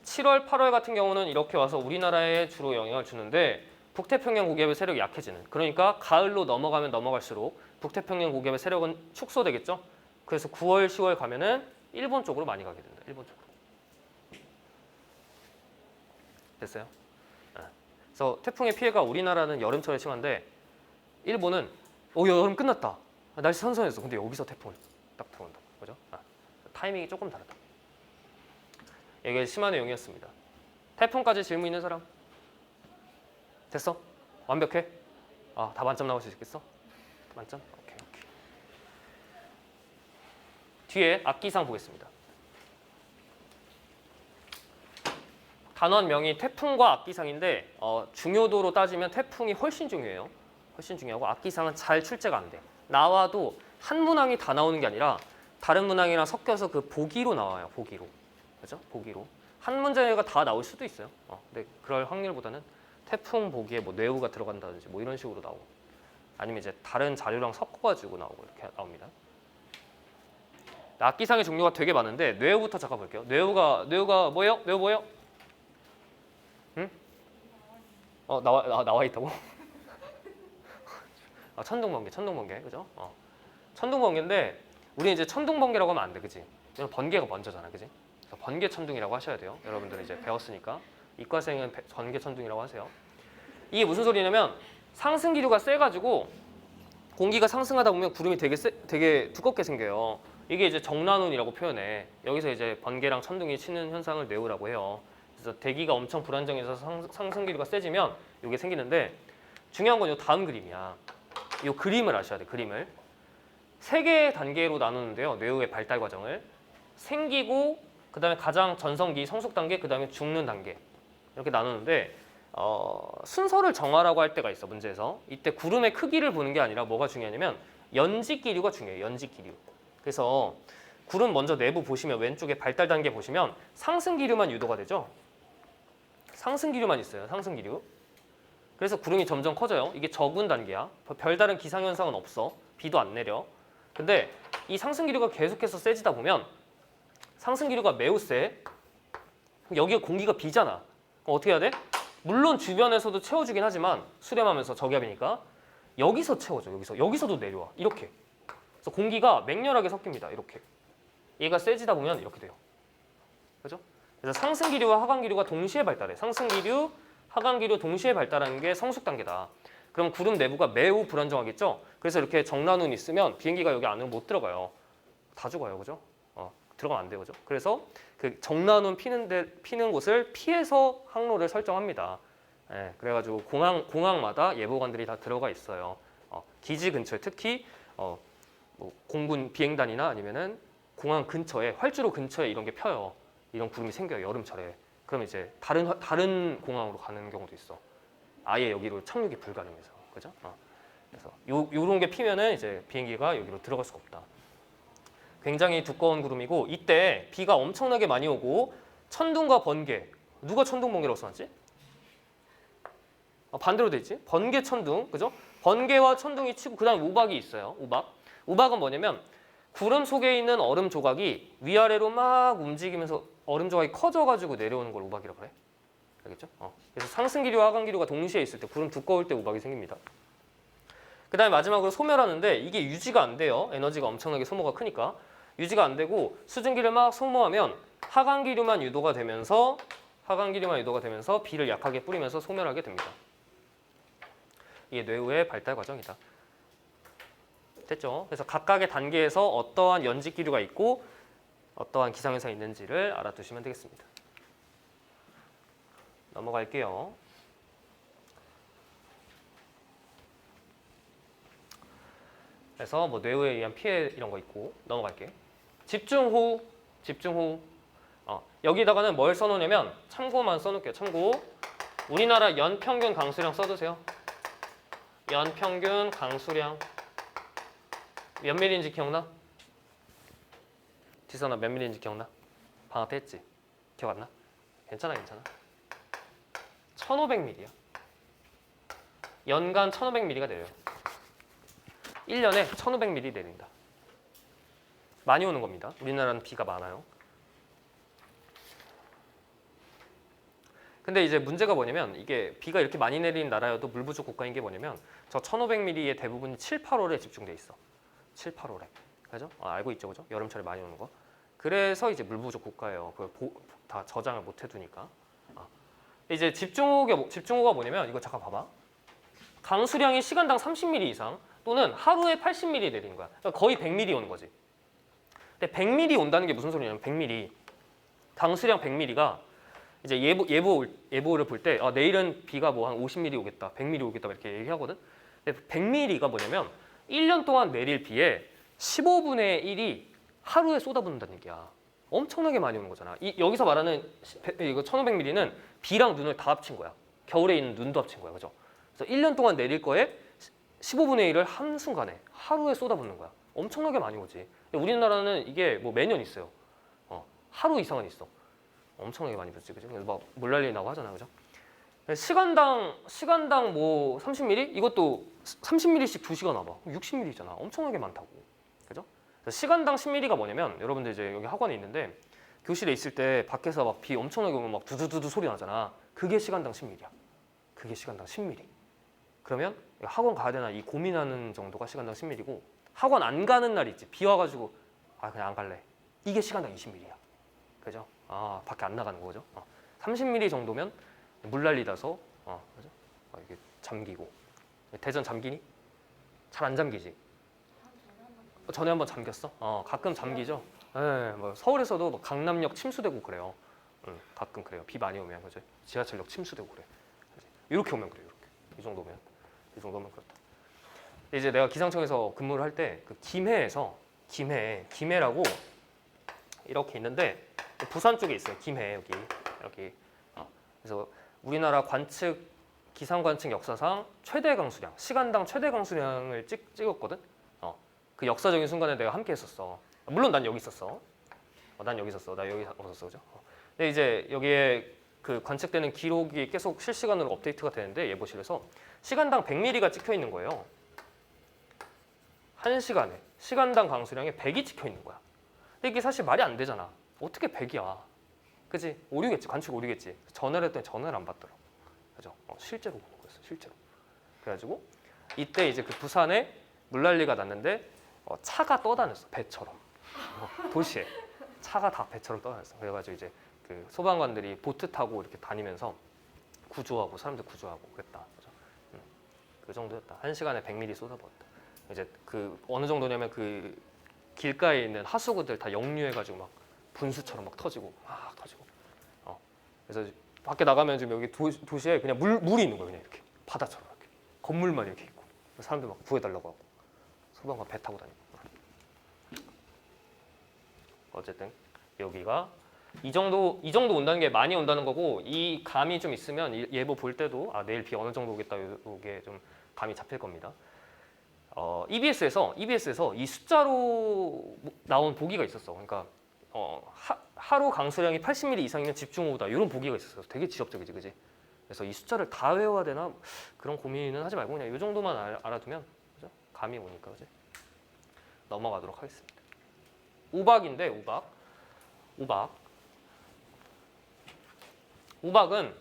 7월, 8월 같은 경우는 이렇게 와서 우리나라에 주로 영향을 주는데 북태평양 고기압의 세력이 약해지는, 그러니까 가을로 넘어가면 넘어갈수록 북태평양 고기압의 세력은 축소되겠죠. 그래서 9월, 10월 가면은 일본 쪽으로 많이 가게 된다. 일본 쪽으로. 됐어요? 그래서 태풍의 피해가 우리나라는 여름철에 심한데 일본은 여름 끝났다. 날씨 선선했어. 근데 여기서 태풍을 딱 들어온다. 그죠? 타이밍이 조금 다르다. 이게 심한 내용이었습니다. 태풍까지 질문 있는 사람? 됐어? 완벽해? 다 만점 나올 수 있겠어? 만점? 오케이. 뒤에 악기상 보겠습니다. 단원명이 태풍과 악기상인데 중요도로 따지면 태풍이 훨씬 중요해요. 훨씬 중요하고 악기상은 잘 출제가 안 돼. 나와도 한 문항이 다 나오는 게 아니라 다른 문항이랑 섞여서 그 보기로 나와요. 보기로. 그죠? 보기로. 한 문제가 다 나올 수도 있어요. 근데 그럴 확률보다는 태풍 보기에 뭐 뇌우가 들어간다든지 뭐 이런 식으로 나오고 아니면 이제 다른 자료랑 섞어가지고 나오고 이렇게 나옵니다. 악기상의 종류가 되게 많은데 뇌우부터 잠깐 볼게요. 뇌우가 뭐예요? 뇌우 뭐예요? 응? 나와 있다고? 천둥번개, 그죠? 천둥번개인데 우리 이제 천둥번개라고 하면 안 돼, 그지? 번개가 먼저잖아, 그지? 그래서 번개 천둥이라고 하셔야 돼요. 여러분들은 이제 배웠으니까 이과생은 번개 천둥이라고 하세요. 이게 무슨 소리냐면 상승 기류가 세가지고 공기가 상승하다 보면 구름이 되게 두껍게 생겨요. 이게 이제 정난운이라고 표현해. 여기서 이제 번개랑 천둥이 치는 현상을 뇌우라고 해요. 그래서 대기가 엄청 불안정해서 상승 기류가 세지면 이게 생기는데 중요한 건 이 다음 그림이야. 이 그림을 아셔야 돼. 그림을. 세 개의 단계로 나누는데요. 뇌우의 발달 과정을. 생기고 그다음에 가장 전성기, 성숙 단계, 그다음에 죽는 단계. 이렇게 나누는데 순서를 정하라고 할 때가 있어. 문제에서. 이때 구름의 크기를 보는 게 아니라 뭐가 중요하냐면 연직 기류가 중요해요. 연직 기류. 그래서 구름 먼저 내부 보시면 왼쪽에 발달 단계 보시면 상승 기류만 유도가 되죠. 상승 기류만 있어요. 상승 기류. 그래서 구름이 점점 커져요. 이게 적은 단계야. 별다른 기상현상은 없어. 비도 안 내려. 근데 이 상승 기류가 계속해서 세지다 보면 상승 기류가 매우 세. 여기가 공기가 비잖아. 그럼 어떻게 해야 돼? 물론 주변에서도 채워주긴 하지만 수렴하면서 저기압이니까 여기서 채워줘. 여기서도 내려와. 이렇게. 그래서 공기가 맹렬하게 섞입니다. 이렇게. 얘가 세지다 보면 이렇게 돼요. 그죠? 그래서 상승 기류와 하강 기류가 동시에 발달해. 상승 기류, 하강 기류 동시에 발달하는 게 성숙 단계다. 그럼 구름 내부가 매우 불안정하겠죠? 그래서 이렇게 정난운이 있으면 비행기가 여기 안으로 못 들어가요. 다 죽어요. 그죠? 들어가면 안 돼요. 그죠? 그래서 그 정난운 피는 곳을 피해서 항로를 설정합니다. 그래가지고 공항마다 예보관들이 다 들어가 있어요. 기지 근처에 특히 뭐 공군 비행단이나 아니면은 공항 근처에 활주로 근처에 이런 게 펴요. 이런 구름이 생겨요. 여름철에. 그럼 이제 다른 공항으로 가는 경우도 있어. 아예 여기로 착륙이 불가능해서. 그죠? 그래서 요런 게 피면은 이제 비행기가 여기로 들어갈 수가 없다. 굉장히 두꺼운 구름이고 이때 비가 엄청나게 많이 오고 천둥과 번개. 누가 천둥 번개라고 써놨지? 반대로 돼 있지? 번개 천둥. 그죠? 번개와 천둥이 치고 그다음에 우박이 있어요. 우박은 뭐냐면 구름 속에 있는 얼음 조각이 위아래로 막 움직이면서 얼음 조각이 커져가지고 내려오는 걸 우박이라고 그래. 알겠죠? 그래서 상승 기류와 하강 기류가 동시에 있을 때 구름 두꺼울 때 우박이 생깁니다. 그 다음에 마지막으로 소멸하는데 이게 유지가 안 돼요. 에너지가 엄청나게 소모가 크니까. 유지가 안 되고 수증기를 막 소모하면 하강 기류만 유도가 되면서 비를 약하게 뿌리면서 소멸하게 됩니다. 이게 뇌우의 발달 과정이다. 됐죠? 그래서 각각의 단계에서 어떠한 연직 기류가 있고 어떠한 기상현상이 있는지를 알아두시면 되겠습니다. 넘어갈게요. 그래서 뭐 뇌우에 의한 피해 이런 거 있고 넘어갈게. 집중호우. 여기다가는 뭘 써놓냐면 참고만 써놓을게요. 참고. 우리나라 연평균 강수량 써두세요. 연평균 강수량 몇 밀리인지 기억나? 지선아 몇 밀리인지 기억나? 방학 때 했지? 기억 안 나? 괜찮아. 1500mm야. 연간 1500mm가 내려요. 1년에 1500mm 내린다. 많이 오는 겁니다. 우리나라는 비가 많아요. 근데 이제 문제가 뭐냐면 이게 비가 이렇게 많이 내리는 나라여도 물 부족 국가인 게 뭐냐면 저 1500mm의 대부분이 7, 8월에 집중돼 있어. 7, 8월에. 그죠? 알고 있죠, 그죠? 여름철에 많이 오는 거. 그래서 이제 물 부족 국가예요. 그걸 다 저장을 못 해두니까. 이제 집중호우가 뭐냐면 이거 잠깐 봐봐. 강수량이 시간당 30mm 이상 또는 하루에 80mm 내리는 거야. 그러니까 거의 100mm 오는 거지. 근데 100mm 온다는 게 무슨 소리냐면 100mm. 강수량 100mm가 이제 예보를 볼 때 내일은 비가 뭐 한 50mm 오겠다, 100mm 오겠다 이렇게 얘기하거든. 근데 100mm가 뭐냐면 1년 동안 내릴 비의 15분의 1이 하루에 쏟아붓는다는 얘기야. 엄청나게 많이 오는 거잖아. 여기서 말하는 이거 1500mm는 비랑 눈을 다 합친 거야. 겨울에 있는 눈도 합친 거야. 그죠? 그래서 1년 동안 내릴 거에 15분의 1을 한순간에 하루에 쏟아붓는 거야. 엄청나게 많이 오지. 근데 우리나라는 이게 뭐 매년 있어요. 하루 이상은 있어. 엄청나게 많이 붙지, 그죠? 그래서 막 물난리 나고 하잖아, 그죠? 시간당 뭐 30ml? 이것도 30ml씩 2시간 와봐. 60ml잖아. 엄청나게 많다고, 그죠? 그래서 시간당 10ml가 뭐냐면 여러분들 이제 여기 학원에 있는데 교실에 있을 때 밖에서 막 비 엄청나게 오면 막 두두두두 소리 나잖아. 그게 시간당 10ml야. 그게 시간당 10ml. 그러면 학원 가야 되나 이 고민하는 정도가 시간당 10ml고 학원 안 가는 날 있지. 비 와가지고 아 그냥 안 갈래. 이게 시간당 20ml야. 그죠? 아 밖에 안 나가는 거죠. 30ml 정도면 물난리 나서 그죠? 이게 잠기고. 대전 잠기니? 잘 안 잠기지? 전에 한번 잠겼어? 가끔 잠기죠. 네, 뭐 서울에서도 뭐 강남역 침수되고 그래요. 가끔 그래요. 비 많이 오면 그죠? 지하철역 침수되고 그래. 이렇게 오면 그래요. 이렇게 이 정도면 그렇다. 이제 내가 기상청에서 근무를 할 때 그 김해라고 이렇게 있는데 부산 쪽에 있어요. 김해 여기. 그래서 우리나라 기상 관측 역사상 최대 강수량, 시간당 최대 강수량을 찍었거든. 그 역사적인 순간에 내가 함께 했었어. 물론 난 여기 있었어. 난 여기 있었어. 나 여기 없었어, 그죠? 근데 이제 여기에 그 관측되는 기록이 계속 실시간으로 업데이트가 되는데 예보실에서 시간당 100ml가 찍혀 있는 거예요. 1시간에 시간당 강수량에 100이 찍혀 있는 거야. 근데 이게 사실 말이 안 되잖아. 어떻게 100이야? 그지? 오류겠지. 관측 오류겠지. 전화를 했더니 전화를 안 받더라고. 그죠? 실제로 그런 거였어. 실제로. 그래가지고 이때 이제 그 부산에 물난리가 났는데 차가 떠다녔어. 배처럼. 도시에 차가 다 배처럼 떠다녔어. 그래가지고 이제 그 소방관들이 보트 타고 이렇게 다니면서 구조하고 사람들 구조하고 그랬다. 그죠? 그 정도였다. 1시간에 100ml 쏟아부었다. 이제 그 어느 정도냐면 그 길가에 있는 하수구들 다 역류해가지고 막 분수처럼 막 터지고. 그래서 밖에 나가면 지금 여기 도시에 그냥 물이 있는 거예요. 그냥 이렇게 바다처럼 이렇게 건물만 이렇게 있고 사람들 막 구해달라고 하고 소방관 배 타고 다니고. 어쨌든 여기가 이 정도 온다는 게 많이 온다는 거고 이 감이 좀 있으면 예보 볼 때도 내일 비 어느 정도 오겠다 이게 좀 감이 잡힐 겁니다. EBS에서 이 숫자로 나온 보기가 있었어. 그러니까 하루 강수량이 80ml 이상이면 집중호우다 이런 보기가 있었어. 되게 지적적이지, 그지? 그래서 이 숫자를 다 외워야 되나 그런 고민은 하지 말고 그냥 이 정도만 알아두면 그죠? 감이 오니까 그지? 넘어가도록 하겠습니다. 우박인데 우박은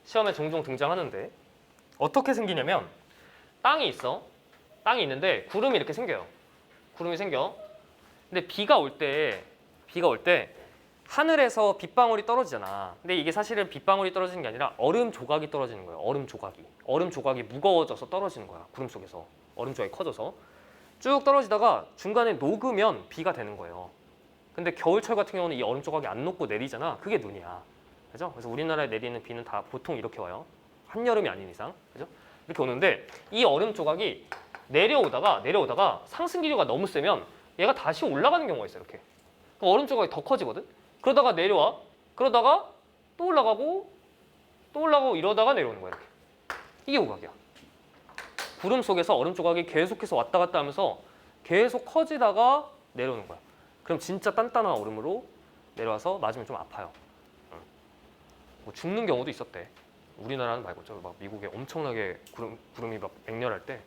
시험에 종종 등장하는데 어떻게 생기냐면 땅이 있는데 구름이 이렇게 생겨요. 구름이 생겨. 근데 비가 올 때 하늘에서 빗방울이 떨어지잖아. 근데 이게 사실은 빗방울이 떨어지는 게 아니라 얼음 조각이 떨어지는 거예요. 얼음 조각이 무거워져서 떨어지는 거야. 구름 속에서 얼음 조각이 커져서 쭉 떨어지다가 중간에 녹으면 비가 되는 거예요. 근데 겨울철 같은 경우는 이 얼음 조각이 안 녹고 내리잖아. 그게 눈이야. 그죠? 그래서 우리나라에 내리는 비는 다 보통 이렇게 와요. 한여름이 아닌 이상. 그죠? 이렇게 오는데 이 얼음 조각이 내려오다가 상승 기류가 너무 세면 얘가 다시 올라가는 경우가 있어요. 이렇게. 그럼 얼음 조각이 더 커지거든. 그러다가 내려와. 그러다가 또 올라가고 이러다가 내려오는 거야. 이렇게. 이게 우박이야. 구름 속에서 얼음 조각이 계속해서 왔다 갔다 하면서 계속 커지다가 내려오는 거야. 그럼 진짜 단단한 얼음으로 내려와서 맞으면 좀 아파요. 뭐 죽는 경우도 있었대. 우리나라는 말고 막 미국에 엄청나게 구름이 막 맹렬할 때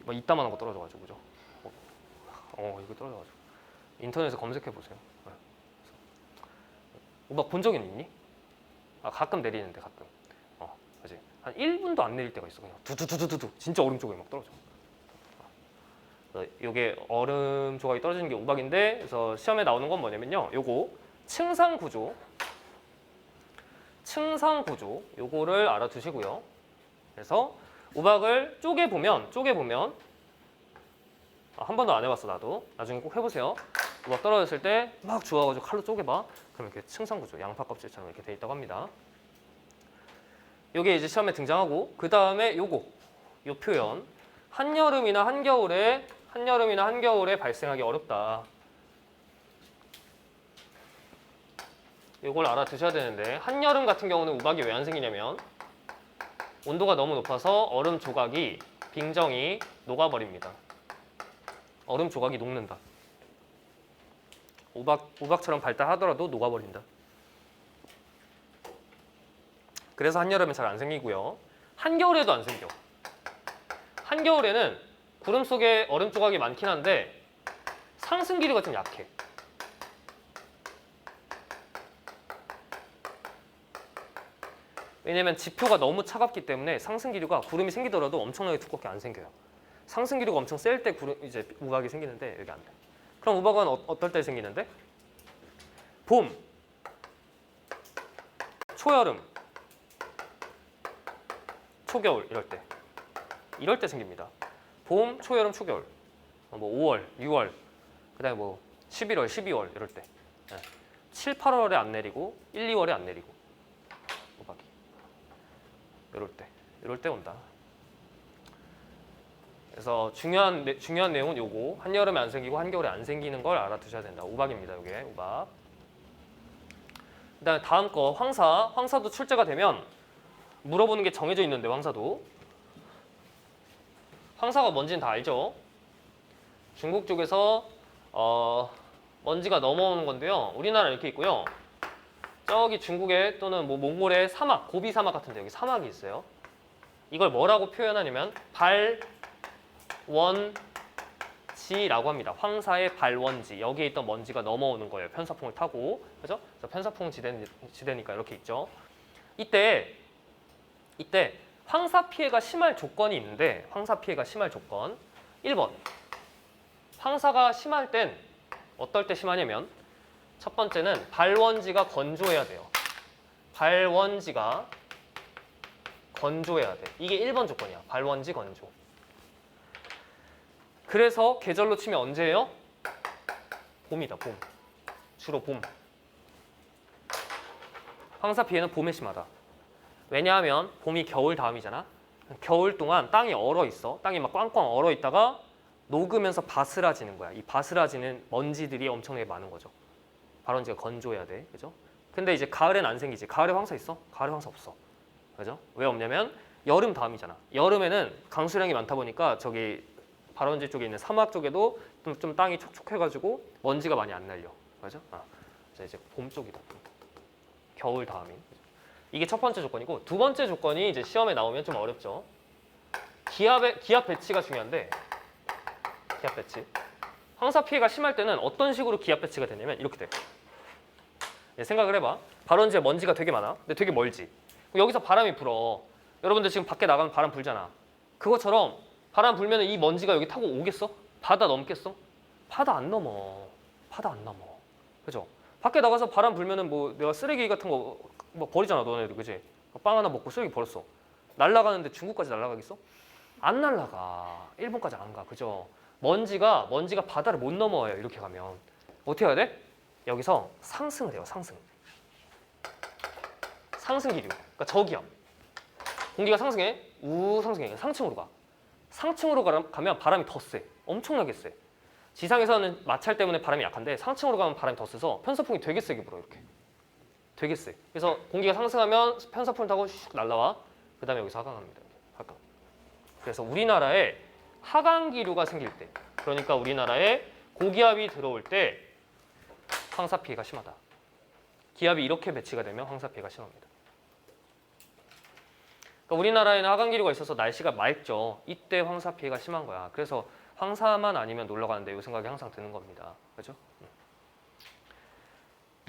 막 이따만한 거 떨어져가지고 그죠? 이거 떨어져가지고 인터넷에 검색해 보세요. 우박 본 적은 있니? 가끔 내리는데 가끔. 그지? 한 1분도 안 내릴 때가 있어. 그냥 두두두두두 진짜 얼음 조각이 막 떨어져. 이게 얼음 조각이 떨어지는 게 우박인데, 그래서 시험에 나오는 건 뭐냐면요. 요거 층상 구조 요거를 알아두시고요. 그래서 우박을 쪼개 보면 한 번도 안 해봤어 나도. 나중에 꼭 해보세요. 우박 떨어졌을 때 막 주워가지고 칼로 쪼개봐. 그럼 이렇게 층상 구조, 양파 껍질처럼 이렇게 돼 있다고 합니다. 요게 이제 시험에 등장하고, 그 다음에 요 표현, 한여름이나 한겨울에 발생하기 어렵다. 이걸 알아두셔야 되는데, 한여름 같은 경우는 우박이 왜 안 생기냐면 온도가 너무 높아서 얼음 조각이 빙정이 녹아버립니다. 얼음 조각이 녹는다. 우박처럼 발달하더라도 녹아버린다. 그래서 한여름에 잘 안 생기고요. 한겨울에도 안 생겨. 한겨울에는 구름 속에 얼음 조각이 많긴 한데 상승 기류가 좀 약해. 왜냐면 지표가 너무 차갑기 때문에 상승 기류가 구름이 생기더라도 엄청나게 두껍게 안 생겨요. 상승 기류가 엄청 셀 때 이제 우박이 생기는데 여기 안 돼. 그럼 우박은 어떨 때 생기는데? 봄, 초여름, 초겨울 이럴 때 생깁니다. 봄, 초여름, 초겨울. 뭐 5월, 6월, 그다음에 뭐 11월, 12월 이럴 때. 7, 8월에 안 내리고 1, 2월에 안 내리고 우박이. 이럴 때 온다. 그래서 중요한 내용은 요거. 한여름에 안 생기고 한겨울에 안 생기는 걸 알아두셔야 된다. 우박입니다. 요게 우박. 그다음에 다음 거 황사. 황사도 출제가 되면 물어보는 게 정해져 있는데 황사도. 황사가 뭔지는 다 알죠? 중국 쪽에서 먼지가 넘어오는 건데요. 우리나라 이렇게 있고요. 저기 중국에 또는 뭐 몽골의 사막, 고비 사막 같은데 여기 사막이 있어요. 이걸 뭐라고 표현하냐면 발원지라고 합니다. 황사의 발원지. 여기에 있던 먼지가 넘어오는 거예요. 편서풍을 타고. 그죠? 그래서 편서풍 지대니까 이렇게 있죠. 이때 황사 피해가 심할 조건이 있는데 황사 피해가 심할 조건 1번 황사가 심할 땐 어떨 때 심하냐면 첫 번째는 발원지가 건조해야 돼요. 발원지가 건조해야 돼. 이게 1번 조건이야. 발원지 건조. 그래서 계절로 치면 언제예요? 봄이다. 봄. 주로 봄. 황사 피해는 봄에 심하다. 왜냐하면 봄이 겨울 다음이잖아. 겨울 동안 땅이 얼어 있어. 땅이 막 꽝꽝 얼어 있다가 녹으면서 바스라지는 거야. 이 바스라지는 먼지들이 엄청나게 많은 거죠. 발원지가 건조해야 돼. 그죠? 근데 이제 가을엔 안 생기지. 가을에 황사 있어? 가을에 황사 없어. 그죠? 왜 없냐면 여름 다음이잖아. 여름에는 강수량이 많다 보니까 저기 발원지 쪽에 있는 사막 쪽에도 좀 땅이 촉촉해가지고 먼지가 많이 안 날려. 그죠? 이제 봄 쪽이다. 겨울 다음이. 이게 첫 번째 조건이고 두 번째 조건이 이제 시험에 나오면 좀 어렵죠. 기압 배치가 중요한데 기압 배치. 황사 피해가 심할 때는 어떤 식으로 기압 배치가 되냐면 이렇게 돼. 생각을 해봐. 발원지에 먼지가 되게 많아. 근데 되게 멀지. 여기서 바람이 불어. 여러분들 지금 밖에 나가면 바람 불잖아. 그것처럼 바람 불면 이 먼지가 여기 타고 오겠어? 바다 넘겠어? 바다 안 넘어. 그죠? 밖에 나가서 바람 불면은 뭐 내가 쓰레기 같은 거 뭐 버리잖아, 너네들. 그지? 빵 하나 먹고 쓰레기 버렸어. 날아가는데 중국까지 날아가겠어? 안 날아가. 일본까지 안 가. 그죠? 먼지가 바다를 못 넘어와요. 이렇게 가면. 어떻게 해야 돼? 여기서 상승을 해요. 상승 기류. 그러니까 저기압. 공기가 상승해. 상승해. 상층으로 가. 상층으로 가면 바람이 더 세. 엄청나게 세. 지상에서는 마찰 때문에 바람이 약한데 상층으로 가면 바람이 더 세서 편서풍이 되게 세게 불어. 이렇게. 되게 세. 그래서 공기가 상승하면 편서풍을 타고 슉 날라와. 그 다음에 여기서 하강합니다. 하강. 그래서 우리나라에 하강 기류가 생길 때, 그러니까 우리나라에 고기압이 들어올 때 황사 피해가 심하다. 기압이 이렇게 배치가 되면 황사 피해가 심합니다. 그러니까 우리나라에는 하강 기류가 있어서 날씨가 맑죠. 이때 황사 피해가 심한 거야. 그래서 황사만 아니면 놀러 가는데 이 생각이 항상 드는 겁니다. 그렇죠?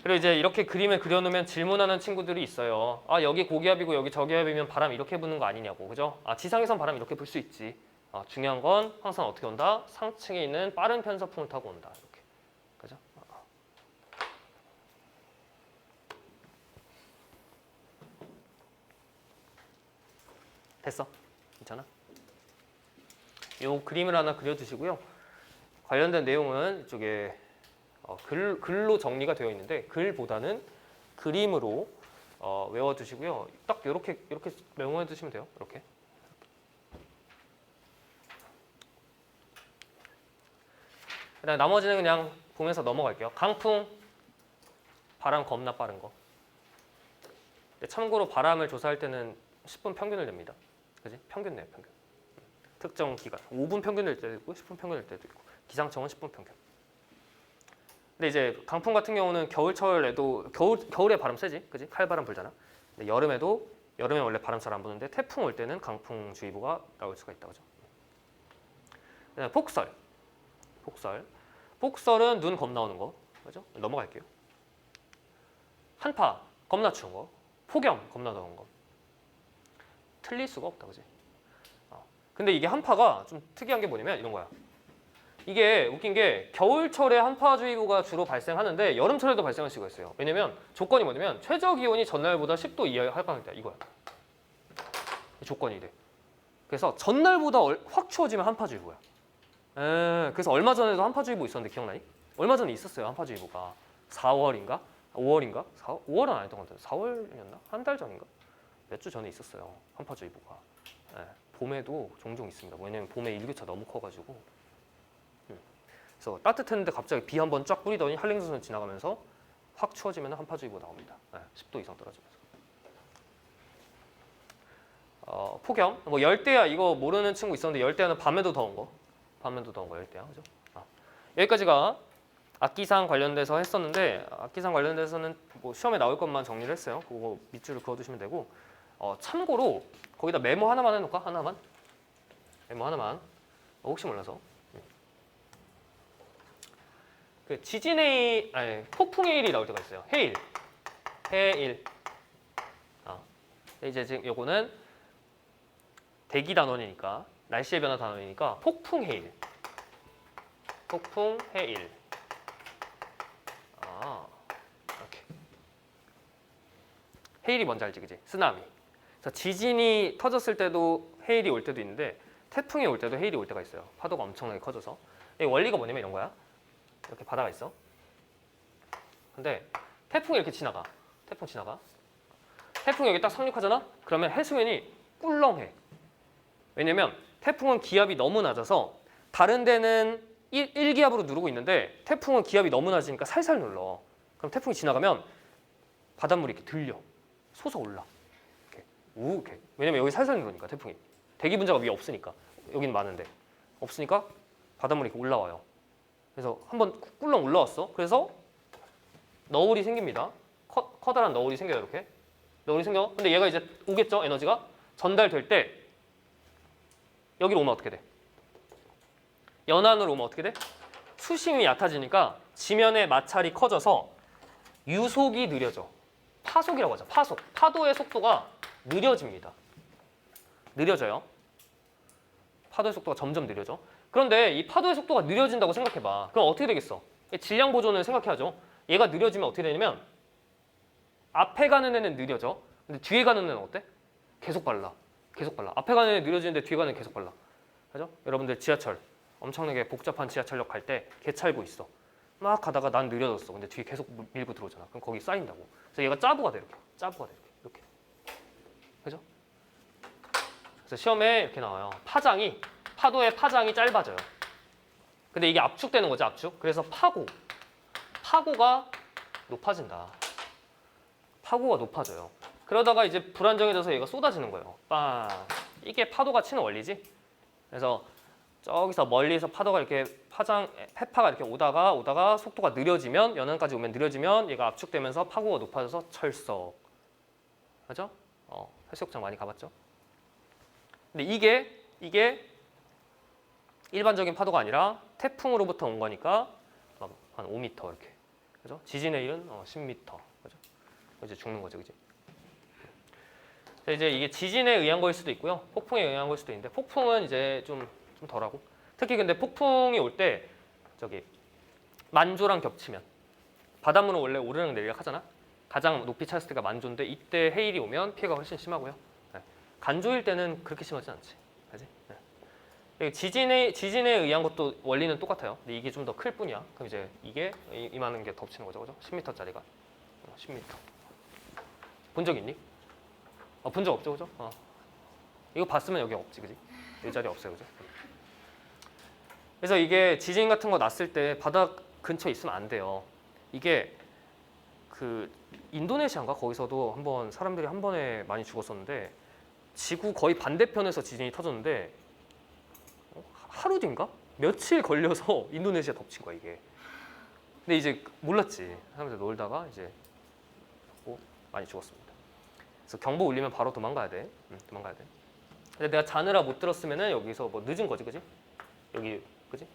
그리고 이제 이렇게 그림을 그려놓으면 질문하는 친구들이 있어요. 여기 고기압이고 여기 저기압이면 바람 이렇게 부는 거 아니냐고. 그죠? 지상에선 바람 이렇게 불 수 있지. 중요한 건 항상 어떻게 온다? 상층에 있는 빠른 편서풍을 타고 온다. 이렇게. 그죠? 됐어? 괜찮아? 요 그림을 하나 그려주시고요. 관련된 내용은 이쪽에 글로 정리가 되어 있는데 글보다는 그림으로 외워두시고요. 딱 이렇게 메모해 두시면 돼요. 이렇게. 그다음 나머지는 그냥 보면서 넘어갈게요. 강풍, 바람 겁나 빠른 거. 참고로 바람을 조사할 때는 10분 평균을 냅니다. 그지? 평균 내요, 평균. 특정 기간. 5분 평균 낼 때도 있고 10분 평균 낼 때도 있고. 기상청은 10분 평균. 근데 이제 강풍 같은 경우는 겨울철에도 겨울에 바람 세지, 그지? 칼바람 불잖아. 근데 여름에 원래 바람 잘 안 부는데 태풍 올 때는 강풍주의보가 나올 수가 있다, 그죠? 그다음에 폭설은 눈 겁 나오는 거, 그죠? 넘어갈게요. 한파 겁나 추운 거, 폭염 겁나 더운 거. 틀릴 수가 없다, 그지? 근데 이게 한파가 좀 특이한 게 뭐냐면 이런 거야. 이게 웃긴 게 겨울철에 한파주의보가 주로 발생하는데 여름철에도 발생할 수가 있어요. 왜냐면 조건이 뭐냐면 최저 기온이 전날보다 10도 이하의 할강이다, 이거야. 조건이 돼. 그래서 전날보다 확 추워지면 한파주의보야. 그래서 얼마 전에도 한파주의보 있었는데 기억나니? 얼마 전에 있었어요, 한파주의보가. 4월인가? 5월인가? 5월은 아니었던 것 같아요. 4월이었나? 한 달 전인가? 몇 주 전에 있었어요, 한파주의보가. 봄에도 종종 있습니다. 왜냐면 봄에 일교차 너무 커가지고. 그래서 따뜻했는데 갑자기 비 한 번 쫙 뿌리더니 한랭선을 지나가면서 확 추워지면 한파주의보 나옵니다. 10도 이상 떨어지면서. 폭염, 뭐 열대야 이거 모르는 친구 있었는데 열대야는 밤에도 더운 거 열대야, 그죠? 여기까지가 악기상 관련돼서 했었는데 악기상 관련돼서는 뭐 시험에 나올 것만 정리를 했어요. 그거 밑줄을 그어두시면 되고 참고로 거기다 메모 하나만 해놓을까? 메모 하나만 혹시 몰라서 그 지진의 폭풍해일이 나올 때가 있어요. 해일. 이제 지금 요거는 대기 단원이니까 날씨의 변화 단원이니까 폭풍해일. 이렇게. 해일이 뭔지 알지, 그지? 쓰나미. 그래서 지진이 터졌을 때도 해일이 올 때도 있는데 태풍이 올 때도 해일이 올 때가 있어요. 파도가 엄청나게 커져서. 이 원리가 뭐냐면 이런 거야. 이렇게 바다가 있어. 근데 태풍이 이렇게 지나가. 태풍이 여기 딱 상륙하잖아? 그러면 해수면이 꿀렁해. 왜냐면 태풍은 기압이 너무 낮아서 다른 데는 1기압으로 누르고 있는데 태풍은 기압이 너무 낮으니까 살살 눌러. 그럼 태풍이 지나가면 바닷물이 이렇게 들려. 솟아올라. 이렇게. 왜냐면 여기 살살 누르니까 태풍이. 대기 분자가 위에 없으니까. 여기는 많은데. 없으니까 바닷물이 이렇게 올라와요. 그래서 한번 꿀렁 올라왔어. 그래서 너울이 생깁니다. 커다란 너울이 생겨요, 이렇게. 너울이 생겨. 근데 얘가 이제 오겠죠, 에너지가. 전달될 때 여기로 오면 어떻게 돼? 연안으로 오면 어떻게 돼? 수심이 얕아지니까 지면의 마찰이 커져서 유속이 느려져. 파속이라고 하죠. 파도의 속도가 느려집니다. 느려져요. 파도의 속도가 점점 느려져. 그런데 이 파도의 속도가 느려진다고 생각해봐. 그럼 어떻게 되겠어? 질량 보존을 생각해야죠. 얘가 느려지면 어떻게 되냐면 앞에 가는 애는 느려져. 근데 뒤에 가는 애는 어때? 계속 빨라. 앞에 가는 애는 느려지는데 뒤에 가는 애는 계속 빨라. 그죠? 여러분들 지하철 엄청나게 복잡한 지하철역 갈 때 개찰구 있어. 막 가다가 난 느려졌어. 근데 뒤에 계속 밀고 들어오잖아. 그럼 거기 쌓인다고. 그래서 얘가 짜부가 돼, 이렇게. 그죠? 그래서 시험에 이렇게 나와요. 파도의 파장이 짧아져요. 근데 이게 압축되는 거죠, 압축. 그래서 파고가 높아진다. 파고가 높아져요. 그러다가 이제 불안정해져서 얘가 쏟아지는 거예요. 이게 파도가 치는 원리지. 그래서 저기서 멀리서 파도가 이렇게 해파가 이렇게 오다가 속도가 느려지면 연안까지 오면 느려지면 얘가 압축되면서 파고가 높아져서 철썩. 맞죠? 해수욕장 많이 가봤죠? 근데 이게 일반적인 파도가 아니라 태풍으로부터 온 거니까 한 5m 이렇게. 그죠? 지진의 일은 10m. 그죠? 이제 죽는 거죠, 그지? 이제 이게 지진에 의한 거일 수도 있고요. 폭풍에 의한 거일 수도 있는데 폭풍은 이제 좀 덜하고. 특히 근데 폭풍이 올 때 만조랑 겹치면 바닷물은 원래 오르락 내리락 하잖아. 가장 높이 찼을 때가 만조인데 이때 해일이 오면 피해가 훨씬 심하고요. 간조일 때는 그렇게 심하지 않지. 알지? 지진에 의한 것도 원리는 똑같아요. 근데 이게 좀 더 클 뿐이야. 그럼 이제 이게 이만한 게 덮치는 거죠, 그죠? 10m짜리가 10m. 본 적 있니? 본 적 없죠, 그죠? 이거 봤으면 여기 없지, 그지? 이 자리 없어요, 그죠? 그래서 이게 지진 같은 거 났을 때 바다 근처에 있으면 안 돼요. 이게 그 인도네시아인가 거기서도 한번 사람들이 한 번에 많이 죽었었는데 지구 거의 반대편에서 지진이 터졌는데 하루 뒤인가? 며칠 걸려서 인도네시아 덮친 거야 이게. 근데 이제 몰랐지. 사람들 놀다가 이제 많이 죽었습니다. 그래서 경보 울리면 바로 도망가야 돼. 도망가야 돼. 근데 내가 자느라 못 들었으면은 여기서 뭐 늦은 거지, 그지? 여기, 그지?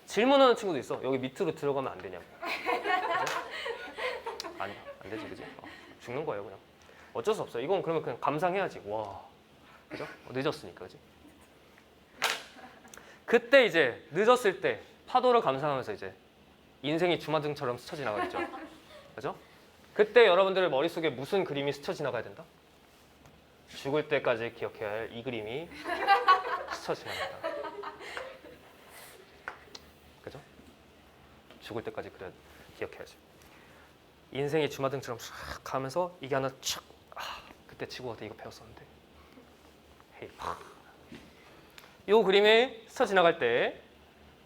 질문하는 친구도 있어. 여기 밑으로 들어가면 안 되냐고. 안 되지, 그지? 죽는 거예요, 그냥. 어쩔 수 없어. 이건 그러면 그냥 감상해야지. 와, 그죠? 늦었으니까, 그지? 그때 이제 늦었을 때 파도를 감상하면서 이제 인생이 주마등처럼 스쳐 지나가겠죠. 그죠? 그때 여러분들 머릿속에 무슨 그림이 스쳐 지나가야 된다? 죽을 때까지 기억해야 할 이 그림이 스쳐 지나간다. 그죠? 죽을 때까지 그래 기억해야지. 인생이 주마등처럼 싹 가면서 이게 하나 촥. 그때 지구가 이거 배웠었는데. 헤이 팍. 이 그림이 스쳐 지나갈 때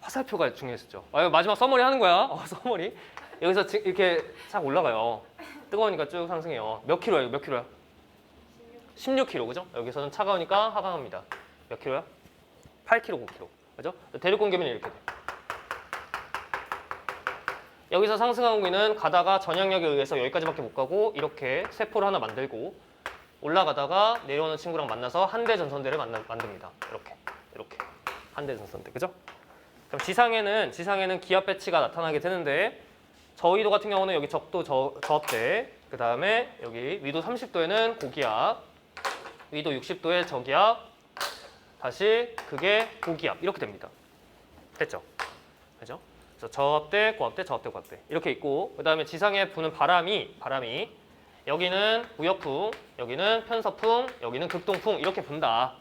화살표가 중요했었죠. 마지막 서머리 하는 거야. 서머리. 여기서 이렇게 싹 올라가요. 뜨거우니까 쭉 상승해요. 몇 킬로야? 몇 킬로야? 16kg, 그죠? 여기서는 차가우니까 하강합니다. 몇 킬로야? 8kg, 9kg. 그죠? 대륙공기면 이렇게 돼. 여기서 상승한 공기는 가다가 전향력에 의해서 여기까지밖에 못 가고 이렇게 세포를 하나 만들고 올라가다가 내려오는 친구랑 만나서 한대 전선대를 만듭니다. 이렇게 한대 전선대, 그죠? 그럼 지상에는 기압 배치가 나타나게 되는데 저위도 같은 경우는 여기 적도 저압대, 그 다음에 여기 위도 30도에는 고기압, 위도 60도에 저기압, 다시 그게 고기압 이렇게 됩니다. 됐죠? 그죠? 그래서 저압대, 고압대, 저압대, 고압대 이렇게 있고 그 다음에 지상에 부는 바람이 여기는 우역풍, 여기는 편서풍, 여기는 극동풍 이렇게 분다.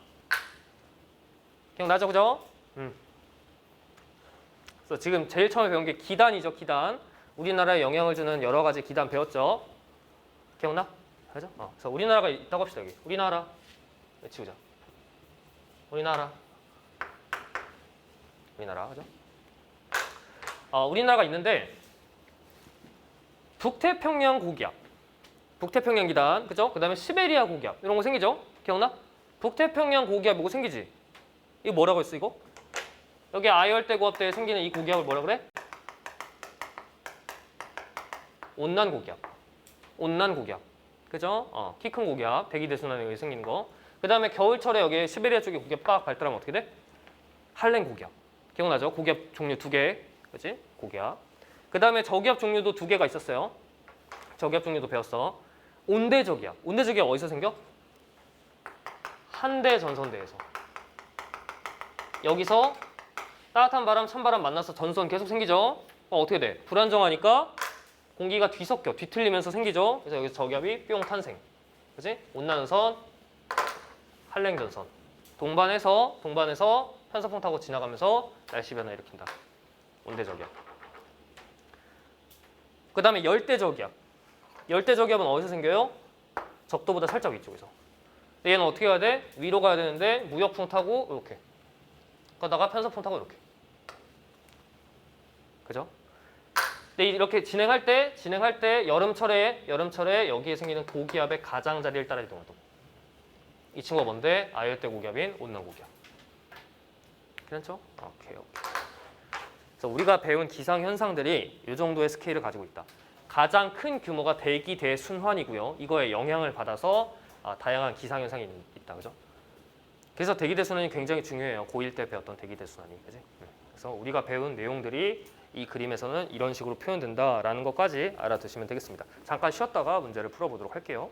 기억나죠, 그죠? 그래서 지금 제일 처음에 배운 게 기단이죠, 기단. 우리나라에 영향을 주는 여러 가지 기단 배웠죠? 기억나? 그죠? 그래서 우리나라가 있다고 합시다, 여기. 우리나라. 외치우자. 우리나라, 그죠? 우리나라가 있는데 북태평양 고기압, 북태평양 기단, 그죠? 그 다음에 시베리아 고기압 이런 거 생기죠? 기억나? 북태평양 고기압 이거 생기지? 이거 뭐라고 했어, 이거? 여기 아열대 고압대에 생기는 이 고기압을 뭐라 그래? 온난 고기압. 그죠? 키 큰 고기압, 대기대순환에 의해 생기는 거. 그 다음에 겨울철에 여기 시베리아 쪽에 고기압 빡 발달하면 어떻게 돼? 한랭 고기압. 기억나죠? 고기압 종류 2개. 그치? 고기압. 그 다음에 저기압 종류도 2개가 있었어요. 저기압 종류도 배웠어. 온대저기압. 온대저기압 어디서 생겨? 한대 전선대에서. 여기서 따뜻한 바람, 찬바람 만나서 전선 계속 생기죠? 어떻게 돼? 불안정하니까 공기가 뒤틀리면서 생기죠? 그래서 여기서 저기압이 뿅 탄생. 그치? 온난선, 한랭전선. 동반해서 편서풍 타고 지나가면서 날씨 변화 일으킨다. 온대저기압. 그 다음에 열대저기압. 열대저기압은 어디서 생겨요? 적도보다 살짝 위쪽에서. 근데 얘는 어떻게 해야 돼? 위로 가야 되는데 무역풍 타고 이렇게. 가다가 편서풍 타고 이렇게. 그죠? 근데 이렇게 진행할 때 여름철에 여기에 생기는 고기압의 가장자리를 따라 이동한다. 이 친구가 뭔데? 아열대 고기압인 온난 고기압. 괜찮죠? 오케이. 그래서 우리가 배운 기상 현상들이 이 정도의 스케일을 가지고 있다. 가장 큰 규모가 대기 대순환이고요. 이거에 영향을 받아서 다양한 기상 현상이 있다, 그죠? 그래서 대기 대순환이 굉장히 중요해요. 고1 때 배웠던 대기 대순환이, 그지? 그래서 우리가 배운 내용들이 이 그림에서는 이런 식으로 표현된다라는 것까지 알아두시면 되겠습니다. 잠깐 쉬었다가 문제를 풀어보도록 할게요.